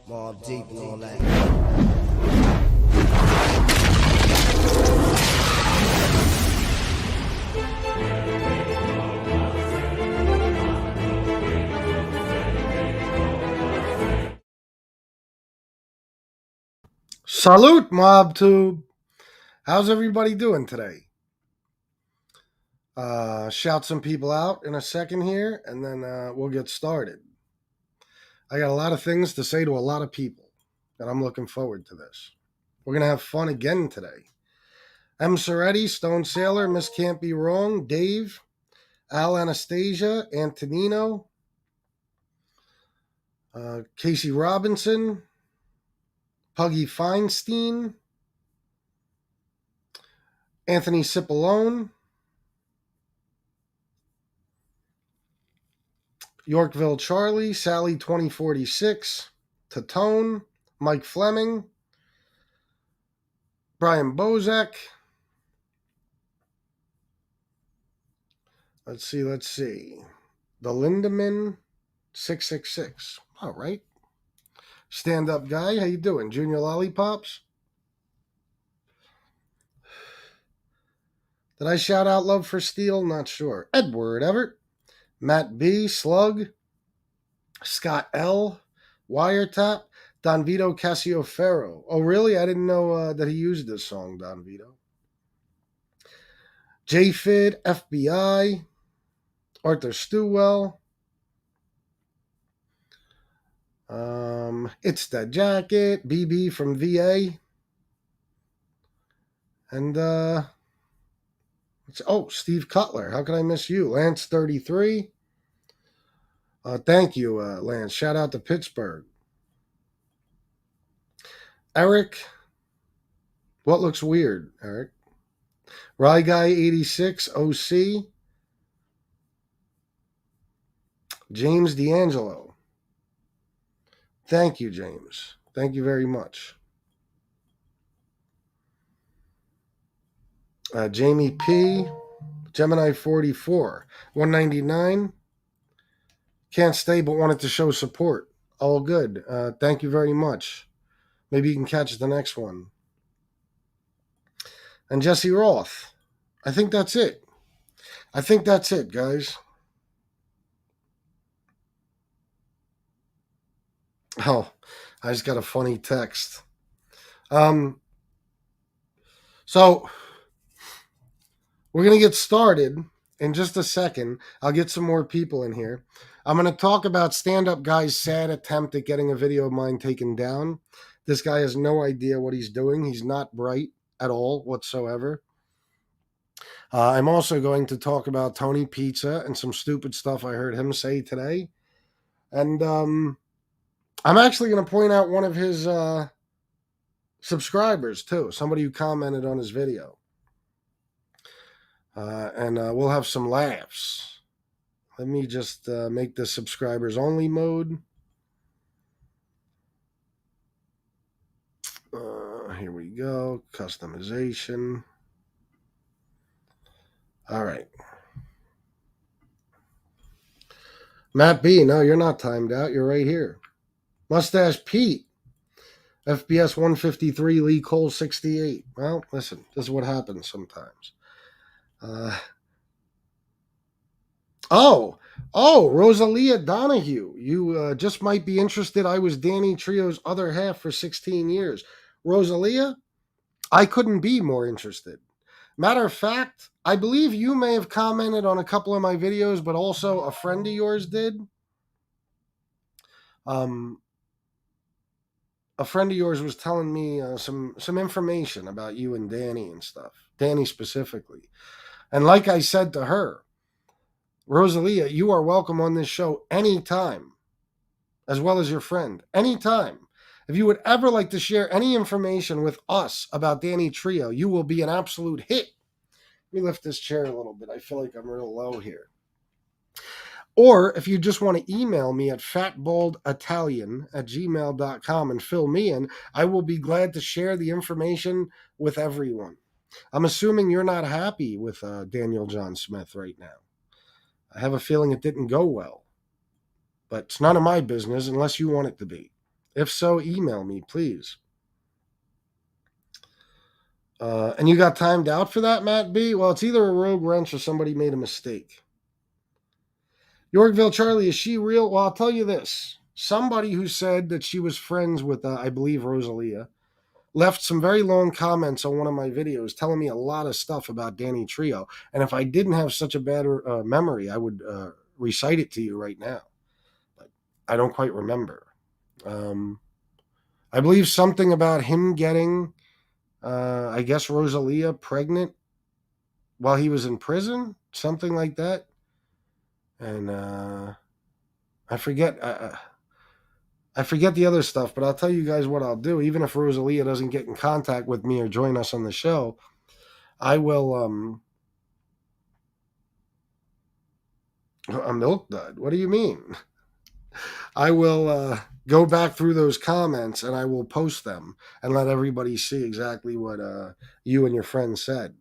Mob deep and all that. Salute, MobTube. How's everybody doing today? Shout some people out in a second here, and then we'll get started. I got a lot of things to say to a lot of people, and I'm looking forward to this. We're going to have fun again today. M. Soretti, Stone Sailor, Miss Can't Be Wrong, Dave, Al Anastasia, Antonino, Casey Robinson, Puggy Feinstein, Anthony Cipollone, Yorkville Charlie, Sally 2046, Tatone, Mike Fleming, Brian Bozek. Let's see. The Lindemann 666. All right. Stand up guy, how you doing? Junior Lollipops. Did I shout out Love for Steel? Not sure. Edward Everett, Matt B, Slug, Scott L, Wiretap, Don Vito Cassiofero. Oh, really? I didn't know that he used this song, Don Vito. JFid, FBI, Arthur Stewell. It's the Jacket, BB from VA. And, Steve Cutler. How can I miss you? Lance 33. Thank you, Lance. Shout out to Pittsburgh. Eric. What looks weird, Eric? Rye Guy 86, OC. James D'Angelo. Thank you, James. Thank you very much. Jamie P. Gemini 44. 199. Can't stay but wanted to show support. All good. Thank you very much. Maybe you can catch the next one. And Jesse Roth. I think that's it. Guys. Oh, I just got a funny text. So we're going to get started in just a second. I'll get some more people in here. I'm going to talk about Stand Up Guy's sad attempt at getting a video of mine taken down. This guy has no idea what he's doing. He's not bright at all whatsoever. I'm also going to talk about Tony Pizza and some stupid stuff I heard him say today. And I'm actually going to point out one of his subscribers, too. Somebody who commented on his video. And we'll have some laughs. Let me just make this subscribers only mode. Here we go. Customization. All right. Matt B, no, you're not timed out. You're right here. Mustache Pete. FBS 153, Lee Cole 68. Well, listen, this is what happens sometimes. Rosalia Donahue. You just might be interested. I was Danny Trio's other half for 16 years. Rosalia, I couldn't be more interested. Matter of fact, I believe you may have commented on a couple of my videos, but also a friend of yours did. A friend of yours was telling me some information about you and Danny and stuff. Danny specifically. And like I said to her, Rosalia, you are welcome on this show anytime, as well as your friend. Anytime. If you would ever like to share any information with us about Danny Trio, you will be an absolute hit. Let me lift this chair a little bit. I feel like I'm real low here. Or if you just want to email me at fatbalditalian@gmail.com and fill me in, I will be glad to share the information with everyone. I'm assuming you're not happy with Daniel John Smith right now. I have a feeling it didn't go well. But it's none of my business unless you want it to be. If so, email me, please. And you got timed out for that, Matt B? Well, it's either a rogue wrench or somebody made a mistake. Yorkville Charlie, is she real? Well, I'll tell you this. Somebody who said that she was friends with, I believe, Rosalia, left some very long comments on one of my videos telling me a lot of stuff about Danny Trio. And if I didn't have such a bad memory, I would recite it to you right now. But I don't quite remember. I believe something about him getting, I guess, Rosalia pregnant while he was in prison, something like that. And I forget. I forget the other stuff, but I'll tell you guys what I'll do. Even if Rosalia doesn't get in contact with me or join us on the show, I will. A milk dud? What do you mean? I will go back through those comments and I will post them and let everybody see exactly what you and your friend said.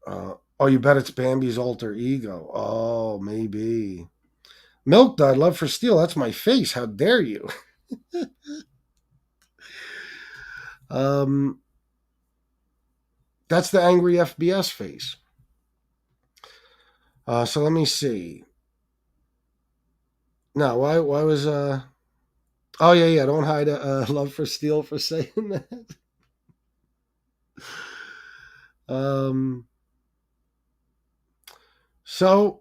Oh, you bet it's Bambi's alter ego. Oh, maybe. Milk dud, love for steel. That's my face. How dare you? That's the angry FBS face. So let me see. No, why was oh yeah, don't hide love for steel for saying that. So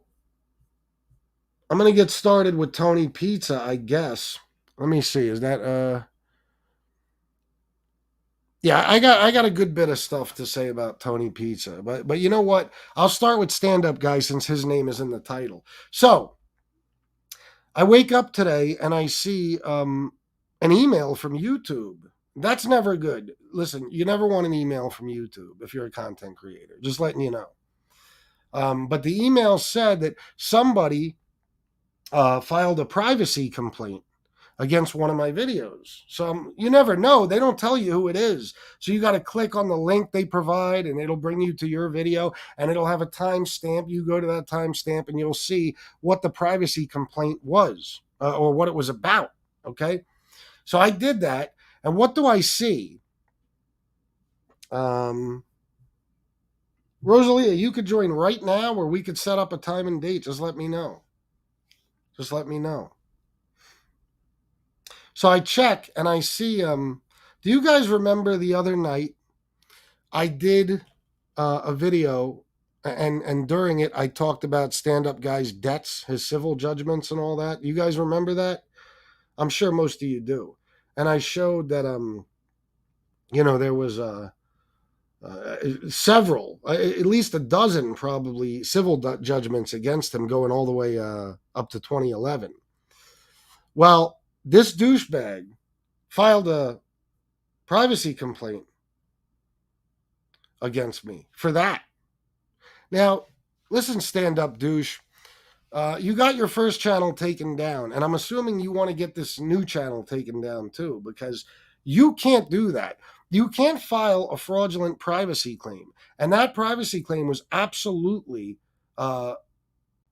I'm gonna get started with Tony Pizza, I guess. Let me see. Is that yeah, I got a good bit of stuff to say about Tony Pizza. But you know what? I'll start with stand up guy since his name is in the title. So I wake up today and I see an email from YouTube. That's never good. Listen, you never want an email from YouTube if you're a content creator. Just letting you know. But the email said that somebody filed a privacy complaint against one of my videos. So you never know. They don't tell you who it is. So you got to click on the link they provide and it'll bring you to your video and it'll have a timestamp. You go to that timestamp and you'll see what the privacy complaint was or what it was about. Okay. So I did that. And what do I see? Rosalia, you could join right now or we could set up a time and date. Just let me know. Just let me know. So I check and I see, do you guys remember the other night I did a video and during it I talked about stand-up guy's debts, his civil judgments and all that. You guys remember that? I'm sure most of you do. And I showed that, there was several, at least a dozen probably civil judgments against him going all the way up to 2011. Well, this douchebag filed a privacy complaint against me for that. Now, listen, stand up douche. You got your first channel taken down, and I'm assuming you want to get this new channel taken down too, because you can't do that. You can't file a fraudulent privacy claim, and that privacy claim was absolutely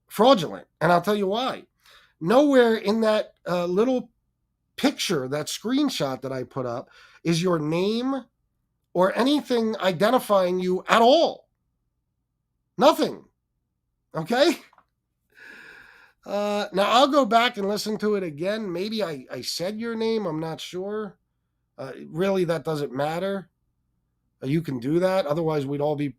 fraudulent. And I'll tell you why. Nowhere in that little picture, that screenshot that I put up, is your name or anything identifying you at all. Nothing. Okay? Now I'll go back and listen to it again. Maybe I said your name. I'm not sure. Really, that doesn't matter. You can do that. Otherwise, we'd all be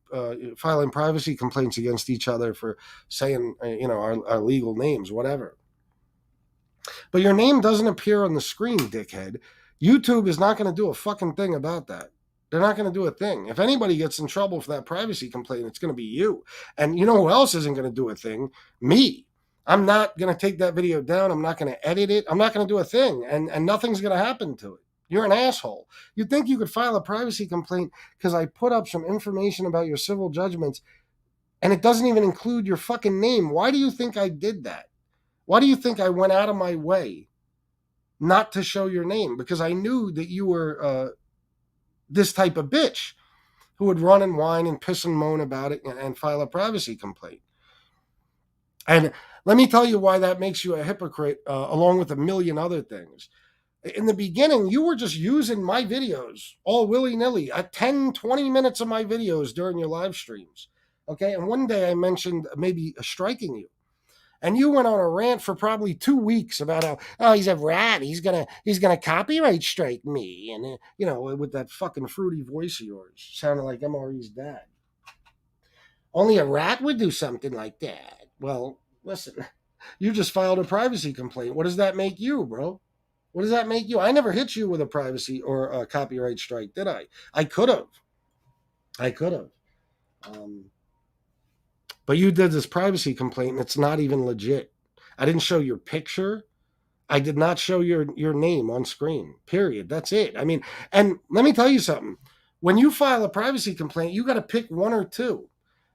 filing privacy complaints against each other for saying, our legal names, whatever. But your name doesn't appear on the screen, dickhead. YouTube is not going to do a fucking thing about that. They're not going to do a thing. If anybody gets in trouble for that privacy complaint, it's going to be you. And you know who else isn't going to do a thing? Me. I'm not going to take that video down. I'm not going to edit it. I'm not going to do a thing. And nothing's going to happen to it. You're an asshole. You'd think you could file a privacy complaint because I put up some information about your civil judgments and it doesn't even include your fucking name. Why do you think I did that? Why do you think I went out of my way not to show your name? Because I knew that you were this type of bitch who would run and whine and piss and moan about it and file a privacy complaint. And let me tell you why that makes you a hypocrite, along with a million other things. In the beginning, you were just using my videos all willy nilly at 10, 20 minutes of my videos during your live streams. Okay. And one day I mentioned maybe striking you. And you went on a rant for probably 2 weeks about how, oh, he's a rat. He's gonna copyright strike me. And with that fucking fruity voice of yours, sounding like MRE's dad. Only a rat would do something like that. Well, listen, you just filed a privacy complaint. What does that make you, bro? What does that make you? I never hit you with a privacy or a copyright strike, did I? I could have. I could have. Um, but you did this privacy complaint, and it's not even legit. I didn't show your picture. I did not show your name on screen. Period. That's it. I mean, and let me tell you something. When you file a privacy complaint, you got to pick one or two.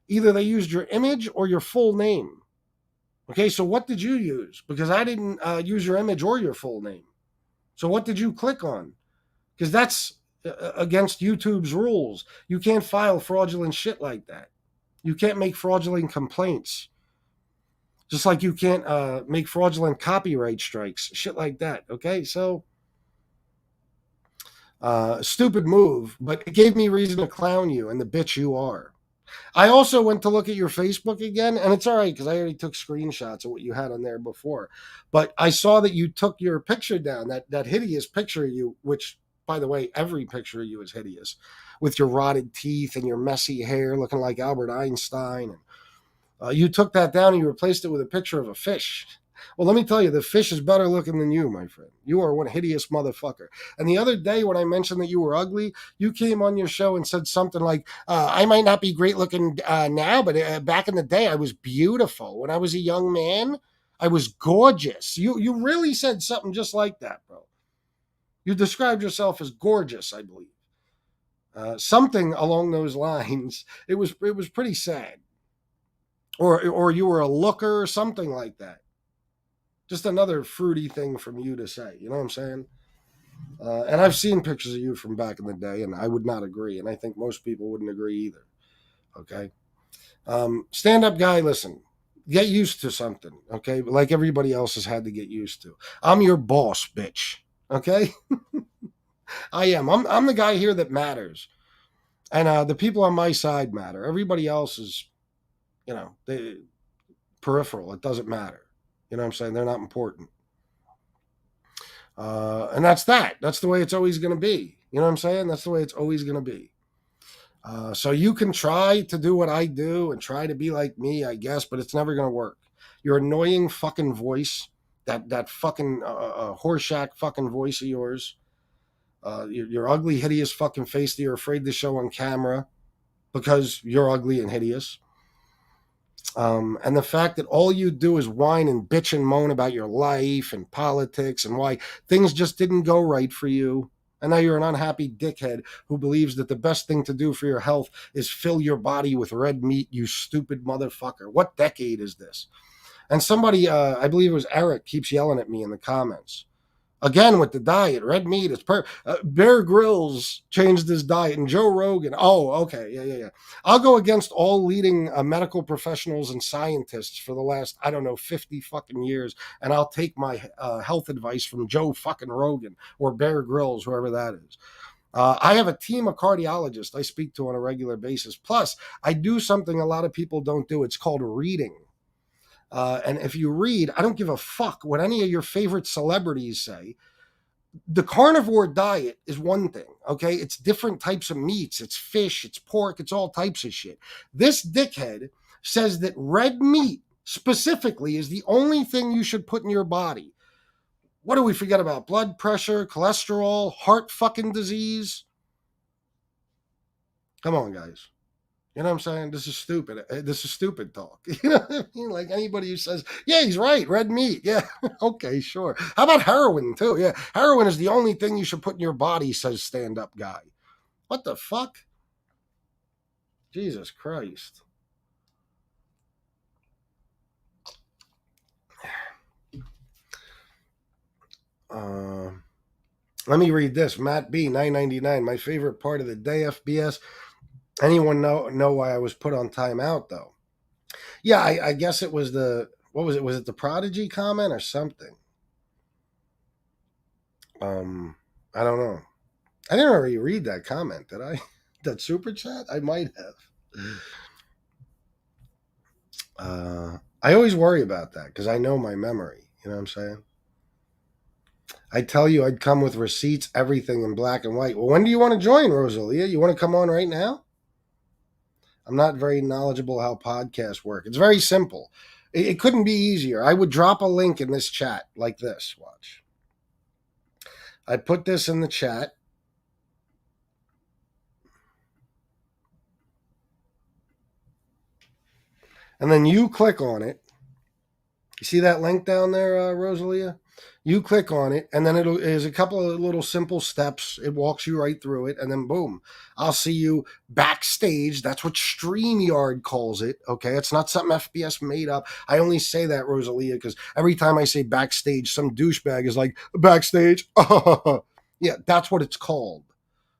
Either they used your image or your full name. Okay, so what did you use? Because I didn't use your image or your full name. So what did you click on? Because that's against YouTube's rules. You can't file fraudulent shit like that. You can't make fraudulent complaints. Just like you can't make fraudulent copyright strikes, shit like that. Okay, so stupid move, but it gave me reason to clown you and the bitch you are. I also went to look at your Facebook again, and it's all right because I already took screenshots of what you had on there before. But I saw that you took your picture down, that hideous picture of you, which, by the way, every picture of you is hideous, with your rotted teeth and your messy hair looking like Albert Einstein. And you took that down and you replaced it with a picture of a fish. Well, let me tell you, the fish is better looking than you, my friend. You are one hideous motherfucker. And the other day when I mentioned that you were ugly, you came on your show and said something like, I might not be great looking now, but back in the day, I was beautiful. When I was a young man, I was gorgeous. You really said something just like that, bro. You described yourself as gorgeous, I believe. Something along those lines. It was pretty sad. Or you were a looker or something like that. Just another fruity thing from you to say. You know what I'm saying? And I've seen pictures of you from back in the day, and I would not agree. And I think most people wouldn't agree either. Okay? Stand up guy, listen, get used to something. Okay? Like everybody else has had to get used to. I'm your boss, bitch. Okay? I am. I'm the guy here that matters. And the people on my side matter. Everybody else is, they peripheral. It doesn't matter. You know what I'm saying? They're not important. And that's that. That's the way it's always going to be. You know what I'm saying? That's the way it's always going to be. So you can try to do what I do and try to be like me, I guess, but it's never going to work. Your annoying fucking voice, that fucking horseshack fucking voice of yours, your ugly, hideous fucking face that you're afraid to show on camera because you're ugly and hideous. And the fact that all you do is whine and bitch and moan about your life and politics and why things just didn't go right for you. And now you're an unhappy dickhead who believes that the best thing to do for your health is fill your body with red meat, you stupid motherfucker. What decade is this? And somebody, I believe it was Eric, keeps yelling at me in the comments. Again with the diet, red meat is Bear Grylls changed his diet, and Joe Rogan. Oh, okay, yeah. I'll go against all leading medical professionals and scientists for the last 50 fucking years, and I'll take my health advice from Joe fucking Rogan or Bear Grylls, whoever that is. I have a team of cardiologists I speak to on a regular basis. Plus, I do something a lot of people don't do. It's called reading. And if you read, I don't give a fuck what any of your favorite celebrities say. The carnivore diet is one thing, okay? It's different types of meats. It's fish, it's pork, it's all types of shit. This dickhead says that red meat specifically is the only thing you should put in your body. What do we forget about? Blood pressure, cholesterol, heart fucking disease? Come on, guys. You know what I'm saying? This is stupid. This is stupid talk. You know what I mean? Like anybody who says, yeah, he's right, red meat. Yeah, okay, sure. How about heroin, too? Yeah, heroin is the only thing you should put in your body, says stand-up guy. What the fuck? Jesus Christ. Let me read this. Matt B, $9.99. My favorite part of the day, FBS. Anyone know why I was put on timeout, though? Yeah, I guess it was the what was it? Was it the Prodigy comment or something? I don't know. I didn't already read that comment, did I? That super chat? I might have. I always worry about that because I know my memory. You know what I'm saying? I tell you, I'd come with receipts, everything in black and white. Well, when do you want to join, Rosalia? You want to come on right now? I'm not very knowledgeable how podcasts work. It's very simple. It couldn't be easier. I would drop a link in this chat like this. Watch. I put this in the chat. And then you click on it. You see that link down there, Rosalia? You click on it, and then is a couple of little simple steps. It walks you right through it, and then boom, I'll see you backstage. That's what StreamYard calls it. Okay, it's not something FBS made up. I only say that, Rosalia, because every time I say backstage, some douchebag is like, backstage. Yeah, that's what it's called.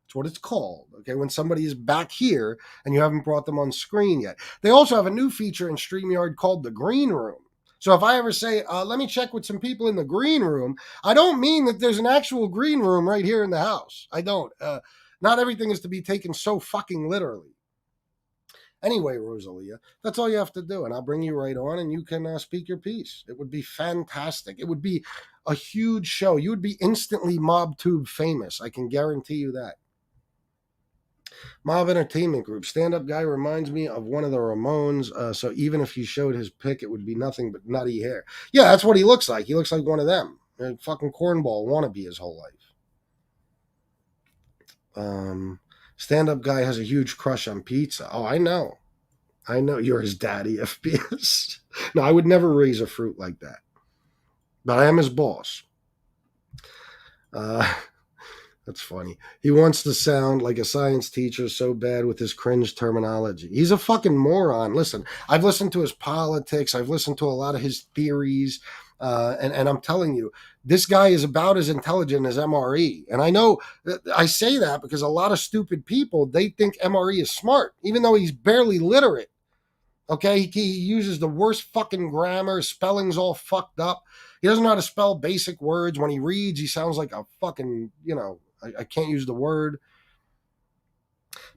That's what it's called. Okay, when somebody is back here and you haven't brought them on screen yet. They also have a new feature in StreamYard called the Green Room. So if I ever say, let me check with some people in the green room, I don't mean that there's an actual green room right here in the house. I don't. Not everything is to be taken so fucking literally. Anyway, Rosalia, that's all you have to do, and I'll bring you right on, and you can speak your piece. It would be fantastic. It would be a huge show. You would be instantly MobTube famous. I can guarantee you that. Mob Entertainment Group. Stand-up guy reminds me of one of the Ramones. So even if you showed his pic, it would be nothing but nutty hair. Yeah, that's what he looks like. He looks like one of them. A fucking cornball wannabe his whole life. Stand-up guy has a huge crush on pizza. Oh, I know. I know you're his daddy, FBS. No, I would never raise a fruit like that. But I am his boss. That's funny. He wants to sound like a science teacher so bad with his cringe terminology. He's a fucking moron. Listen, I've listened to his politics. I've listened to a lot of his theories. And I'm telling you, this guy is about as intelligent as MRE. And I know I say that because a lot of stupid people, they think MRE is smart, even though he's barely literate. Okay, he uses the worst fucking grammar. Spelling's all fucked up. He doesn't know how to spell basic words. When he reads, he sounds like a fucking, I can't use the word.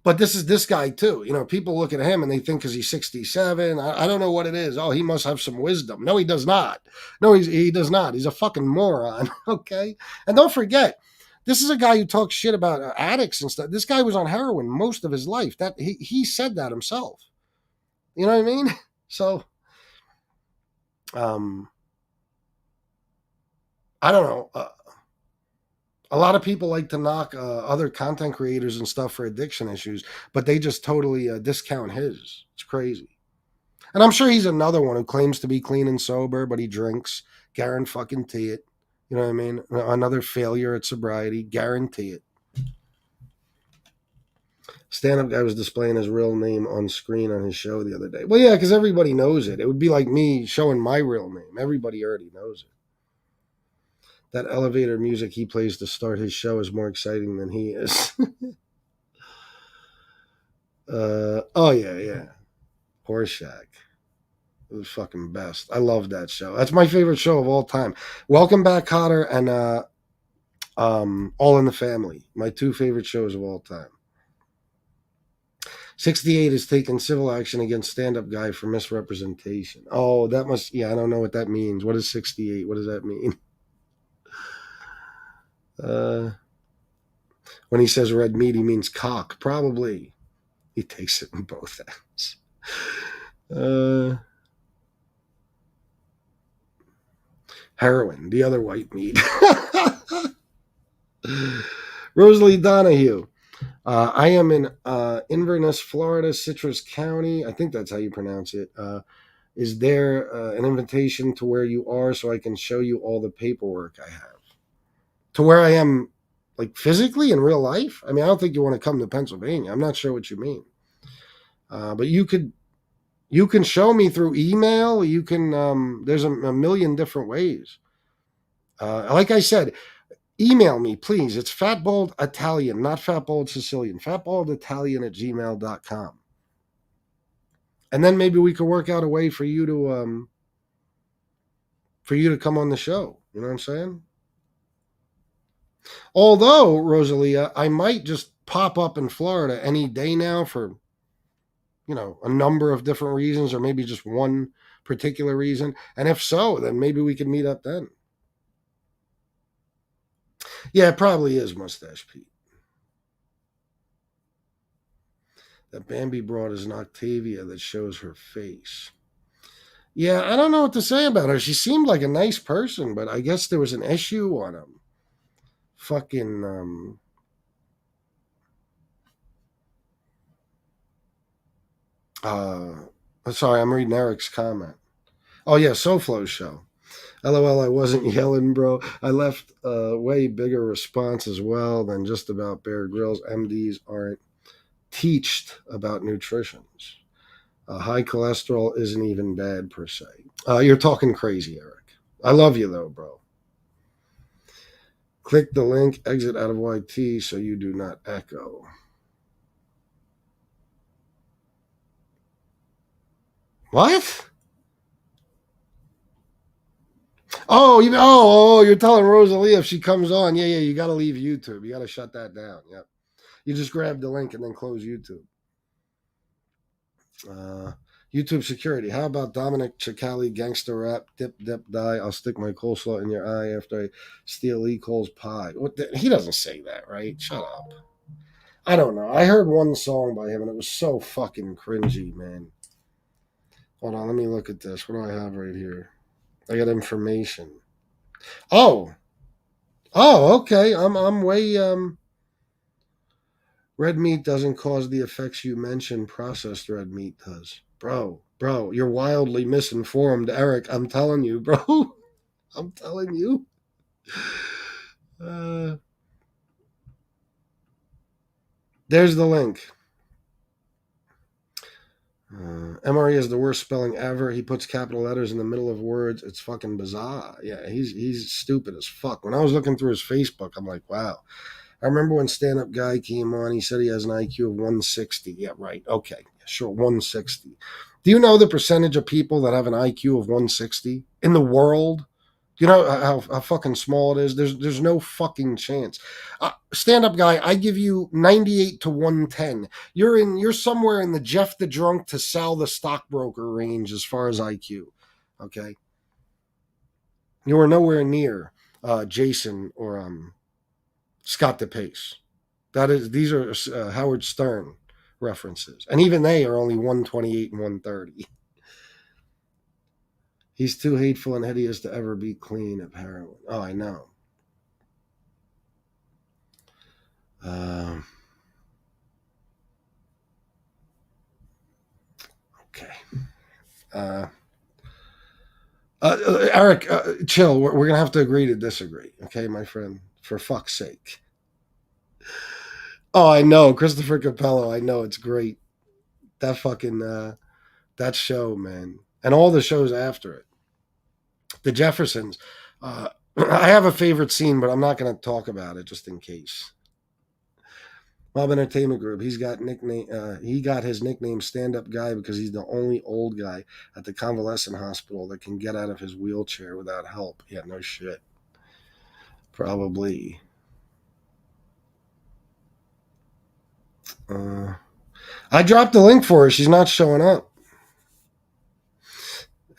But this is this guy too. People look at him and they think because he's 67. I don't know what it is. Oh, he must have some wisdom. No, he does not. No, he does not. He's a fucking moron. Okay, and don't forget, this is a guy who talks shit about addicts and stuff. This guy was on heroin most of his life. That he said that himself. You know what I mean? So, I don't know. A lot of people like to knock other content creators and stuff for addiction issues, but they just totally discount his. It's crazy. And I'm sure he's another one who claims to be clean and sober, but he drinks. Guarantee it. You know what I mean? Another failure at sobriety. Guarantee it. Stand-up guy was displaying his real name on screen on his show the other day. Well, yeah, because everybody knows it. It would be like me showing my real name. Everybody already knows it. That elevator music he plays to start his show is more exciting than he is. Oh, yeah. Horseshack. It was fucking best. I love that show. That's my favorite show of all time. Welcome Back, Cotter, and All in the Family. My two favorite shows of all time. 68 has taken civil action against stand-up guy for misrepresentation. Oh, that must... Yeah, I don't know what that means. What is 68? What does that mean? When he says red meat, he means cock. Probably. He takes it in both ends. Heroin, the other white meat. Rosalie Donahue. I am in Inverness, Florida, Citrus County. I think that's how you pronounce it. Is there an invitation to where you are so I can show you all the paperwork I have? To where I am, like physically in real life? I mean, I don't think you want to come to Pennsylvania. I'm not sure what you mean. But you can show me through email. You can, there's a million different ways. Like I said, email me, please. It's Fatbold Italian, not Fatbold Sicilian. Fatbolditalian@gmail.com. And then maybe we could work out a way for you to for you to come on the show. You know what I'm saying? Although, Rosalia, I might just pop up in Florida any day now for, a number of different reasons, or maybe just one particular reason. And if so, then maybe we could meet up then. Yeah, it probably is Mustache Pete. That Bambi broad is an Octavia that shows her face. Yeah, I don't know what to say about her. She seemed like a nice person, but I guess there was an issue on him. Fucking sorry, I'm reading Eric's comment. Oh yeah, SoFlo's show. LOL, I wasn't yelling, bro. I left a way bigger response as well than just about Bear Grylls. MDs aren't teached about nutrition. High cholesterol isn't even bad per se. You're talking crazy, Eric. I love you though, bro. Click the link, exit out of YT so you do not echo. What? You're telling Rosalie if she comes on, yeah, you got to leave YouTube. You got to shut that down. Yep. You just grab the link and then close YouTube. YouTube security. How about Dominic Chicali gangster rap? Dip, dip, die. I'll stick my coleslaw in your eye after I steal E. Cole's pie. He doesn't say that, right? Shut up. I don't know. I heard one song by him and it was so fucking cringy, man. Hold on, let me look at this. What do I have right here? I got information. Oh, okay. I'm way red meat doesn't cause the effects you mentioned. Processed red meat does. Bro, you're wildly misinformed, Eric. I'm telling you, bro. I'm telling you. There's the link. MRE is the worst spelling ever. He puts capital letters in the middle of words. It's fucking bizarre. Yeah, he's stupid as fuck. When I was looking through his Facebook, I'm like, wow. I remember when Stand Up Guy came on, he said he has an IQ of 160. Yeah, right. Okay, sure, 160. Do you know the percentage of people that have an IQ of 160 in the world? Do you know how fucking small it is? There's no fucking chance. Stand Up Guy, I give you 98 to 110. You're somewhere in the Jeff the Drunk to Sal the Stockbroker range as far as IQ. Okay, you are nowhere near Jason or Scott DePace. These are Howard Stern references, and even they are only 128 and 130. He's too hateful and hideous to ever be clean of heroin. Oh, I know. Okay. Eric, chill. We're gonna have to agree to disagree. Okay, my friend. For fuck's sake. Oh, I know. Christopher Capello. I know. It's great. That fucking that show, man. And all the shows after it. The Jeffersons. I have a favorite scene, but I'm not going to talk about it just in case. Mob Entertainment Group. He got his nickname Stand Up Guy because he's the only old guy at the convalescent hospital that can get out of his wheelchair without help. Yeah, no shit. Probably. I dropped the link for her. She's not showing up.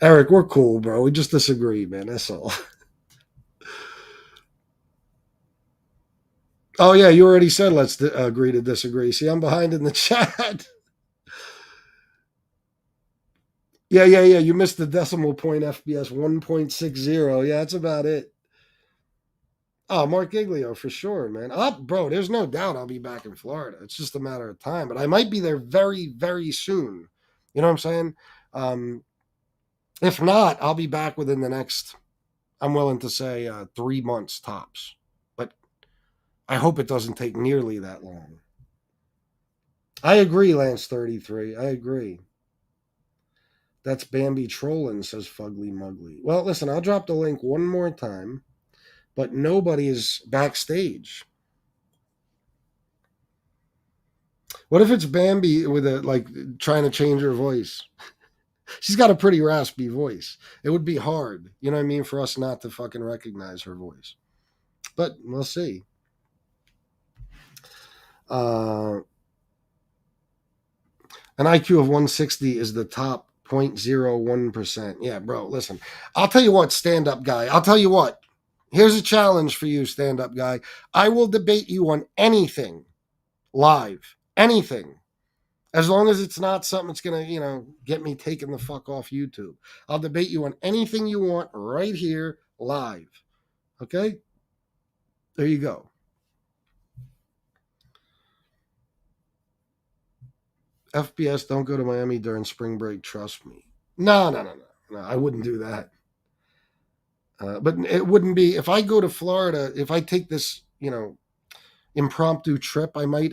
Eric, we're cool, bro. We just disagree, man. That's all. Oh, yeah, you already said let's agree to disagree. See, I'm behind in the chat. Yeah. You missed the decimal point FPS 1.60. Yeah, that's about it. Oh, Mark Giglio, for sure, man. Bro, there's no doubt I'll be back in Florida. It's just a matter of time, but I might be there very, very soon. You know what I'm saying? If not, I'll be back within the next, I'm willing to say, 3 months tops. But I hope it doesn't take nearly that long. I agree, Lance 33. I agree. That's Bambi trolling, says Fugly Mugly. Well, listen, I'll drop the link one more time, but nobody is backstage. What if it's Bambi with trying to change her voice? She's got a pretty raspy voice. It would be hard, you know what I mean, for us not to fucking recognize her voice. But we'll see. An IQ of 160 is the top 0.01%. Yeah, bro, listen. I'll tell you what, stand-up guy. I'll tell you what. Here's a challenge for you, stand-up guy. I will debate you on anything live. Anything. As long as it's not something that's going to, get me taken the fuck off YouTube. I'll debate you on anything you want right here live. Okay? There you go. FBS, don't go to Miami during spring break. Trust me. No. I wouldn't do that. But it wouldn't be, if I go to Florida, if I take this, impromptu trip, I might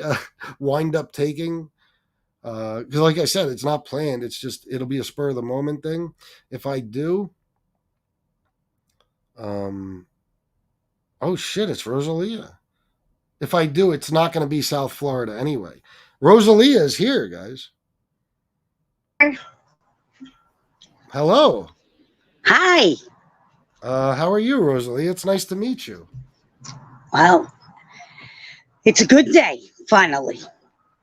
wind up taking. Because like I said, it's not planned. It's just, it'll be a spur of the moment thing. If I do, oh shit, it's Rosalia. If I do, it's not going to be South Florida anyway. Rosalia is here, guys. Hello. Hi. How are you, Rosalia? It's nice to meet you. Well, it's a good day, finally.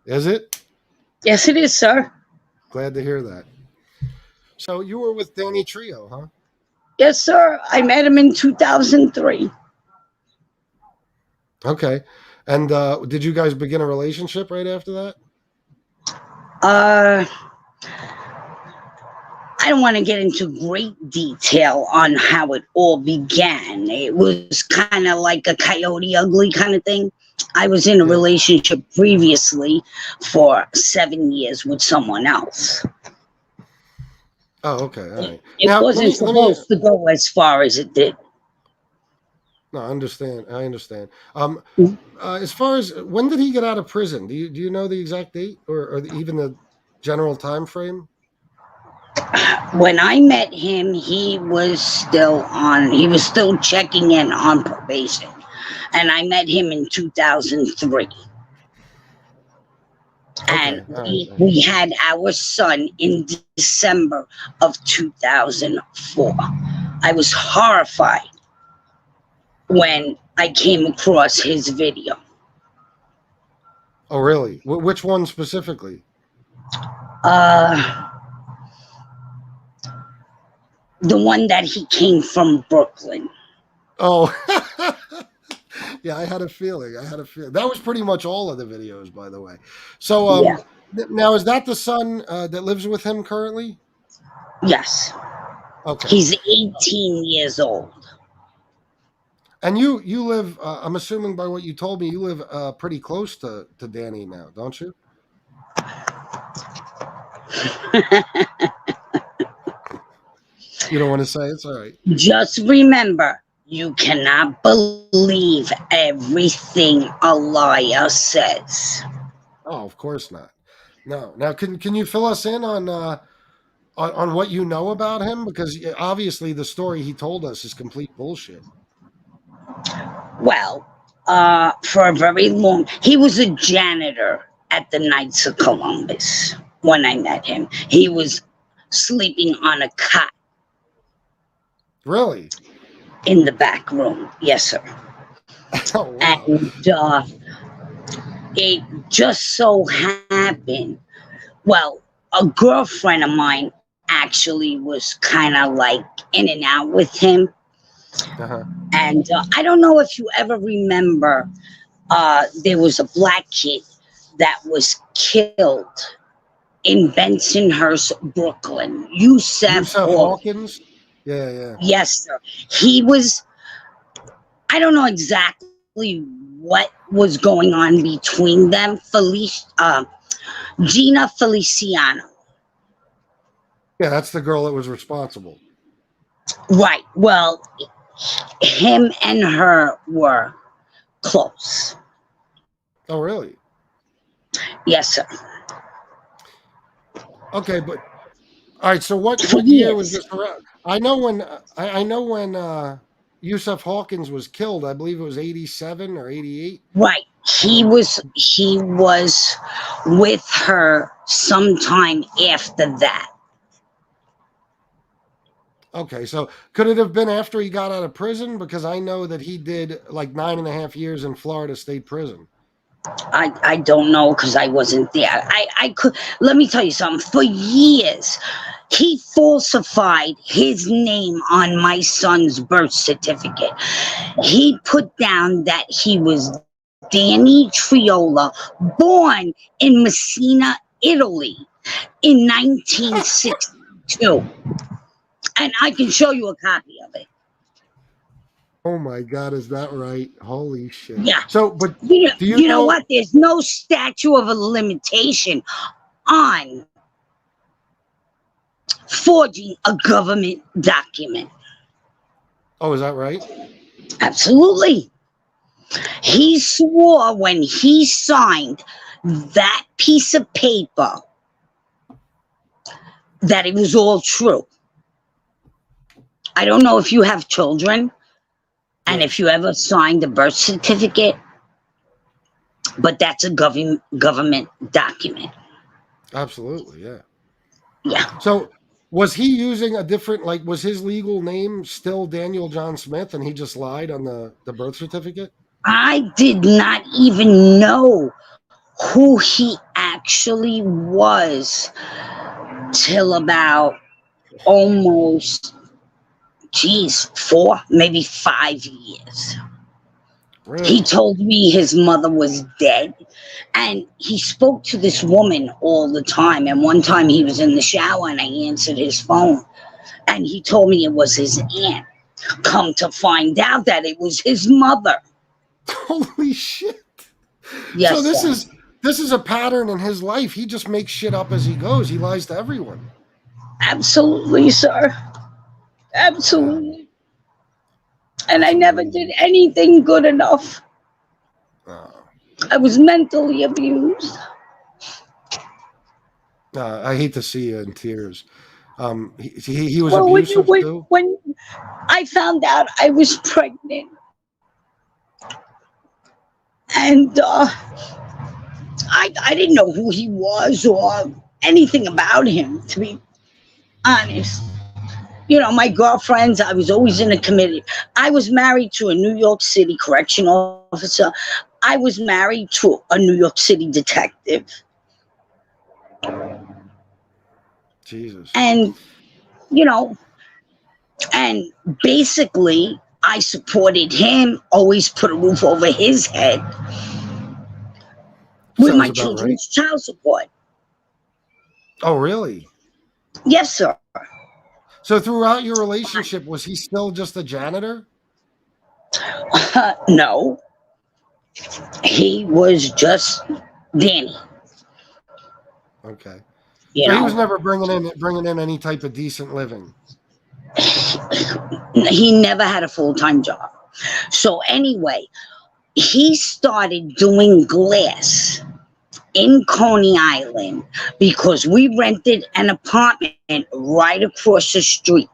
Is it? Yes, it is, sir. Glad to hear that. So you were with Danny Trio, huh? Yes, sir. I met him in 2003. Okay. And did you guys begin a relationship right after that? I don't want to get into great detail on how it all began. It was kind of like a Coyote Ugly kind of thing. I was in a relationship previously for 7 years with someone else. Oh, okay. All right. It wasn't supposed to go as far as it did. No, I understand. As far as when did he get out of prison? Do you know the exact date or even the general time frame? When I met him, he was still checking in on probation. And I met him in 2003. Okay, and we had our son in December of 2004. I was horrified when I came across his video. Oh, really? Which one specifically? The one that he came from Brooklyn. Oh, yeah, I had a feeling. That was pretty much all of the videos, by the way. So, now is that the son that lives with him currently? Yes. Okay. He's 18 years old. And you live, I'm assuming by what you told me, you live pretty close to Danny now, don't you? You don't want to say? It's all right. Just remember, you cannot believe everything a liar says. Oh, of course not. No. Now, can you fill us in on what you know about him? Because obviously the story he told us is complete bullshit. Well, for a very long, he was a janitor at the Knights of Columbus when I met him. He was sleeping on a cot. Really? In the back room. Yes, sir. Oh, wow. And it just so happened, well, a girlfriend of mine actually was kind of like in and out with him. Uh-huh. And I don't know if you ever remember, there was a black kid that was killed in Bensonhurst, Brooklyn. Yusef Hawkins? Yeah. Yes, sir. He was, I don't know exactly what was going on between them. Gina Feliciano. Yeah, that's the girl that was responsible. Right. Well, him and her were close. Oh, really? Yes, sir. Okay, but all right. So what year was this around? I know when Yusef Hawkins was killed. I believe it was 87 or 88. Right. He was with her sometime after that. Okay, so could it have been after he got out of prison? Because I know that he did like 9.5 years in Florida State Prison. I don't know because I wasn't there. I could let me tell you something. For years, he falsified his name on my son's birth certificate. He put down that he was Danny Triola, born in Messina, Italy, in 1962, and I can show you a copy of it. Oh my God, is that right? Holy shit! Yeah. So, but You know, do you you know know? what? There's no statute of a limitation on forging a government document. Oh, is that right? Absolutely. He swore when he signed that piece of paper that it was all true. I don't know if you have children and if Yes, you ever signed a birth certificate, but that's a government document. absolutely, yeah. Yeah. So, was he using a different? Like, was his legal name still Daniel John Smith, and he just lied on the birth certificate? I did not even know who he actually was till about almost, geez, 4, maybe 5 years. He Really? told me his mother was dead, and he spoke to this woman all the time. And one time he was in the shower and I answered his phone, and he told me it was his aunt. Come to find out that it was his mother. Holy shit! So Yes, sir. this is a pattern in his life. He just makes shit up as he goes. He lies to everyone. Absolutely, sir. Wow, Absolutely. And that's I never amazing. did anything good enough. Uh, I was mentally abused. I hate to see you in tears. He was Well, abusive too. when I found out I was pregnant, and I didn't know who he was or anything about him, to be honest. You know, my girlfriends, I was always in a committee. I was married to a New York City correction officer. I was married to a New York City detective. Jesus. And, you know, and basically, I supported him, always put a roof over his head with Sounds my about right. children's child support. Oh, really? Yes, sir. So throughout your relationship, was he still just a janitor? No, he was just Danny, Okay. you So he was know. never bringing in any type of decent living. He never had a full-time job. So anyway, he started doing glass in Coney Island because we rented an apartment right across the street,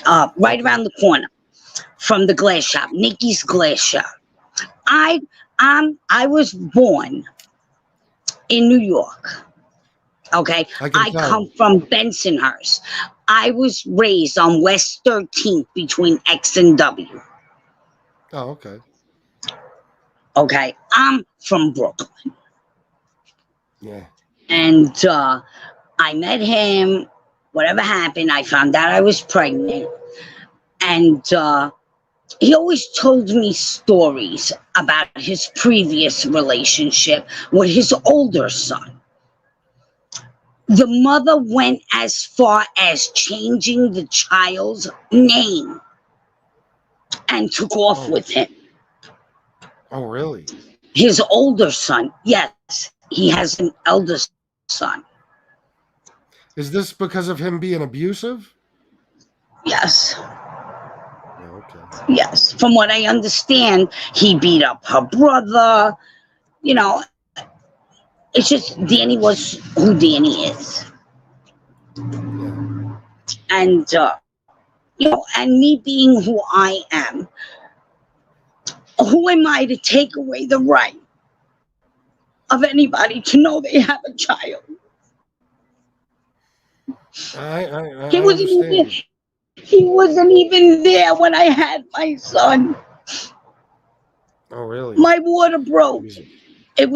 right Okay. around the corner from the glass shop, Nikki's Glass Shop. I I was born in New York. Okay, I can I tell. come from Bensonhurst. I was raised on West 13th between X and W. Oh, okay. Okay, I'm from Brooklyn, Yeah. and I met him. Whatever happened, I found out I was pregnant, and he always told me stories about his previous relationship with his older son. The mother went as far as changing the child's name and took off Oh. with him. Oh, really? His older son, yes, he has an elder son. Is this because of him being abusive? Yes, Oh, okay. yes. From what I understand, he beat up her brother. You know, it's just Danny was who Danny is. Yeah. And, you know, and me being who I am, who am I to take away the right of anybody to know they have a child? I He I wasn't even, understand. He wasn't even there when I had my son. Oh, really? My water broke. Jesus. It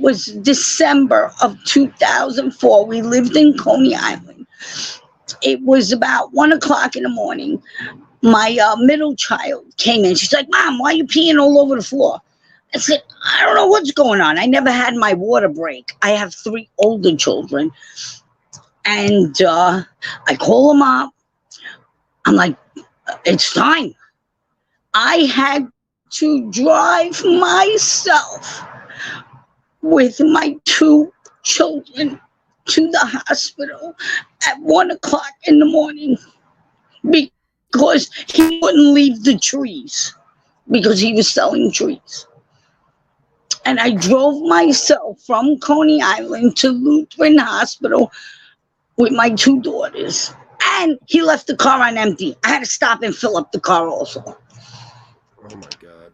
was December of 2004. We lived in Coney Island. It was about 1 o'clock in the morning. My middle child came in. She's like, "Mom, why are you peeing all over the floor?" I said, "I don't know what's going on. I never had my water break. I have three older children." And I call them up. I'm like, "It's time." I had to drive myself with my two children to the hospital at 1 o'clock in the morning because he wouldn't leave the trees because he was selling trees. And I drove myself from Coney Island to Lutheran Hospital with my two daughters. And he left the car on empty. I had to stop and fill up the car also. Oh my God.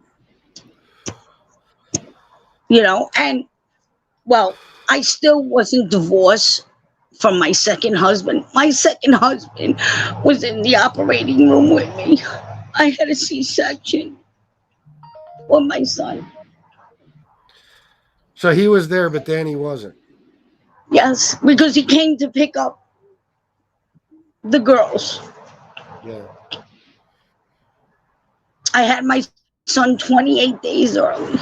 And well, I still wasn't divorced from my second husband. My second husband was in the operating room with me. I had a C-section with my son. So he was there, but Danny wasn't. Yes, because he came to pick up the girls. Yeah. I had my son 28 days early.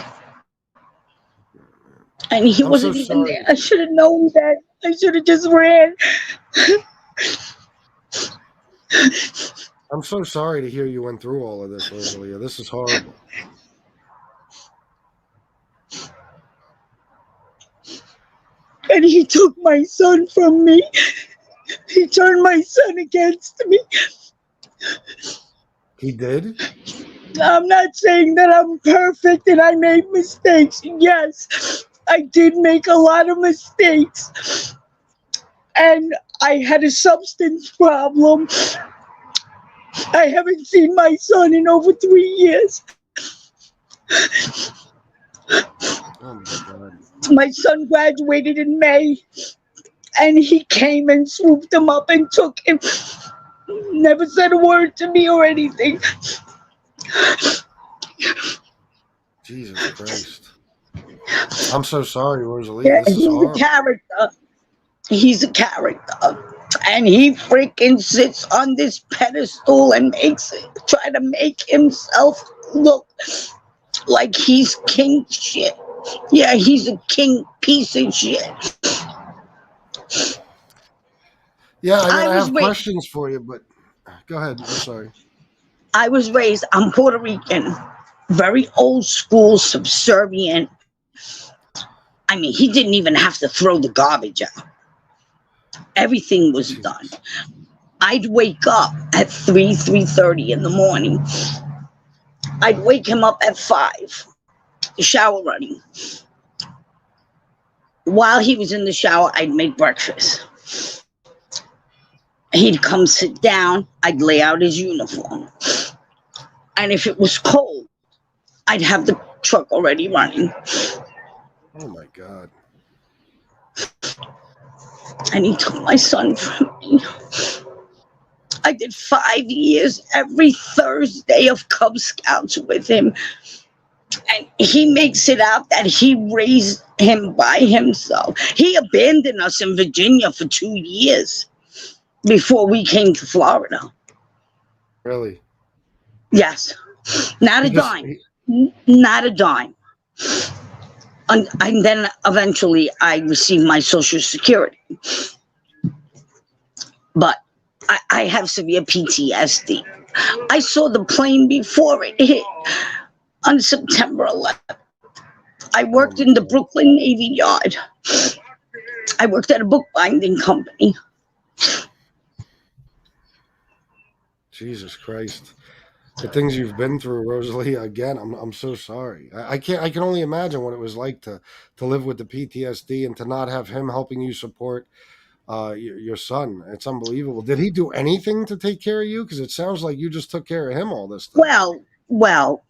And he wasn't even there. I should have known that. I should have just ran. I'm so sorry to hear you went through all of this, Rosalia. This is horrible. And he took my son from me. He turned my son against me. He did? I'm not saying that I'm perfect and I made mistakes. Yes, I did make a lot of mistakes. And I had a substance problem. I haven't seen my son in over 3 years. Oh my God. My son graduated in May, and he came and swooped him up and took him. Never said a word to me or anything. Jesus Christ. I'm so sorry, Rosalia. Yeah, This is he's horrible. a character. He's a character. And he freaking sits on this pedestal and try to make himself look like he's king shit. Yeah, he's a king piece of shit. Yeah, I have questions for you, but go ahead. I'm sorry. I was raised, I'm Puerto Rican, very old school, subservient. I mean, he didn't even have to throw the garbage out. Everything was done. I'd wake up at 3:30 in the morning. I'd wake him up at 5, shower running. While he was in the shower, I'd make breakfast. He'd come sit down. I'd lay out his uniform. And if it was cold, I'd have the truck already running. Oh my God. And he took my son from me. I did 5 years every Thursday of Cub Scouts with him. And he makes it out that he raised him by himself. He abandoned us in Virginia for 2 years before we came to Florida. Really? Yes. Not a dime. Not a dime. And then eventually I received my Social Security. But I have severe PTSD. I saw the plane before it hit on September 11th. I worked in the Brooklyn Navy Yard. I worked at a bookbinding company. Jesus Christ. The things you've been through, Rosalia, again, I'm so sorry. I can only imagine what it was like to live with the PTSD and to not have him helping you support your son. It's unbelievable. Did he do anything to take care of you? Because it sounds like you just took care of him all this time. Well,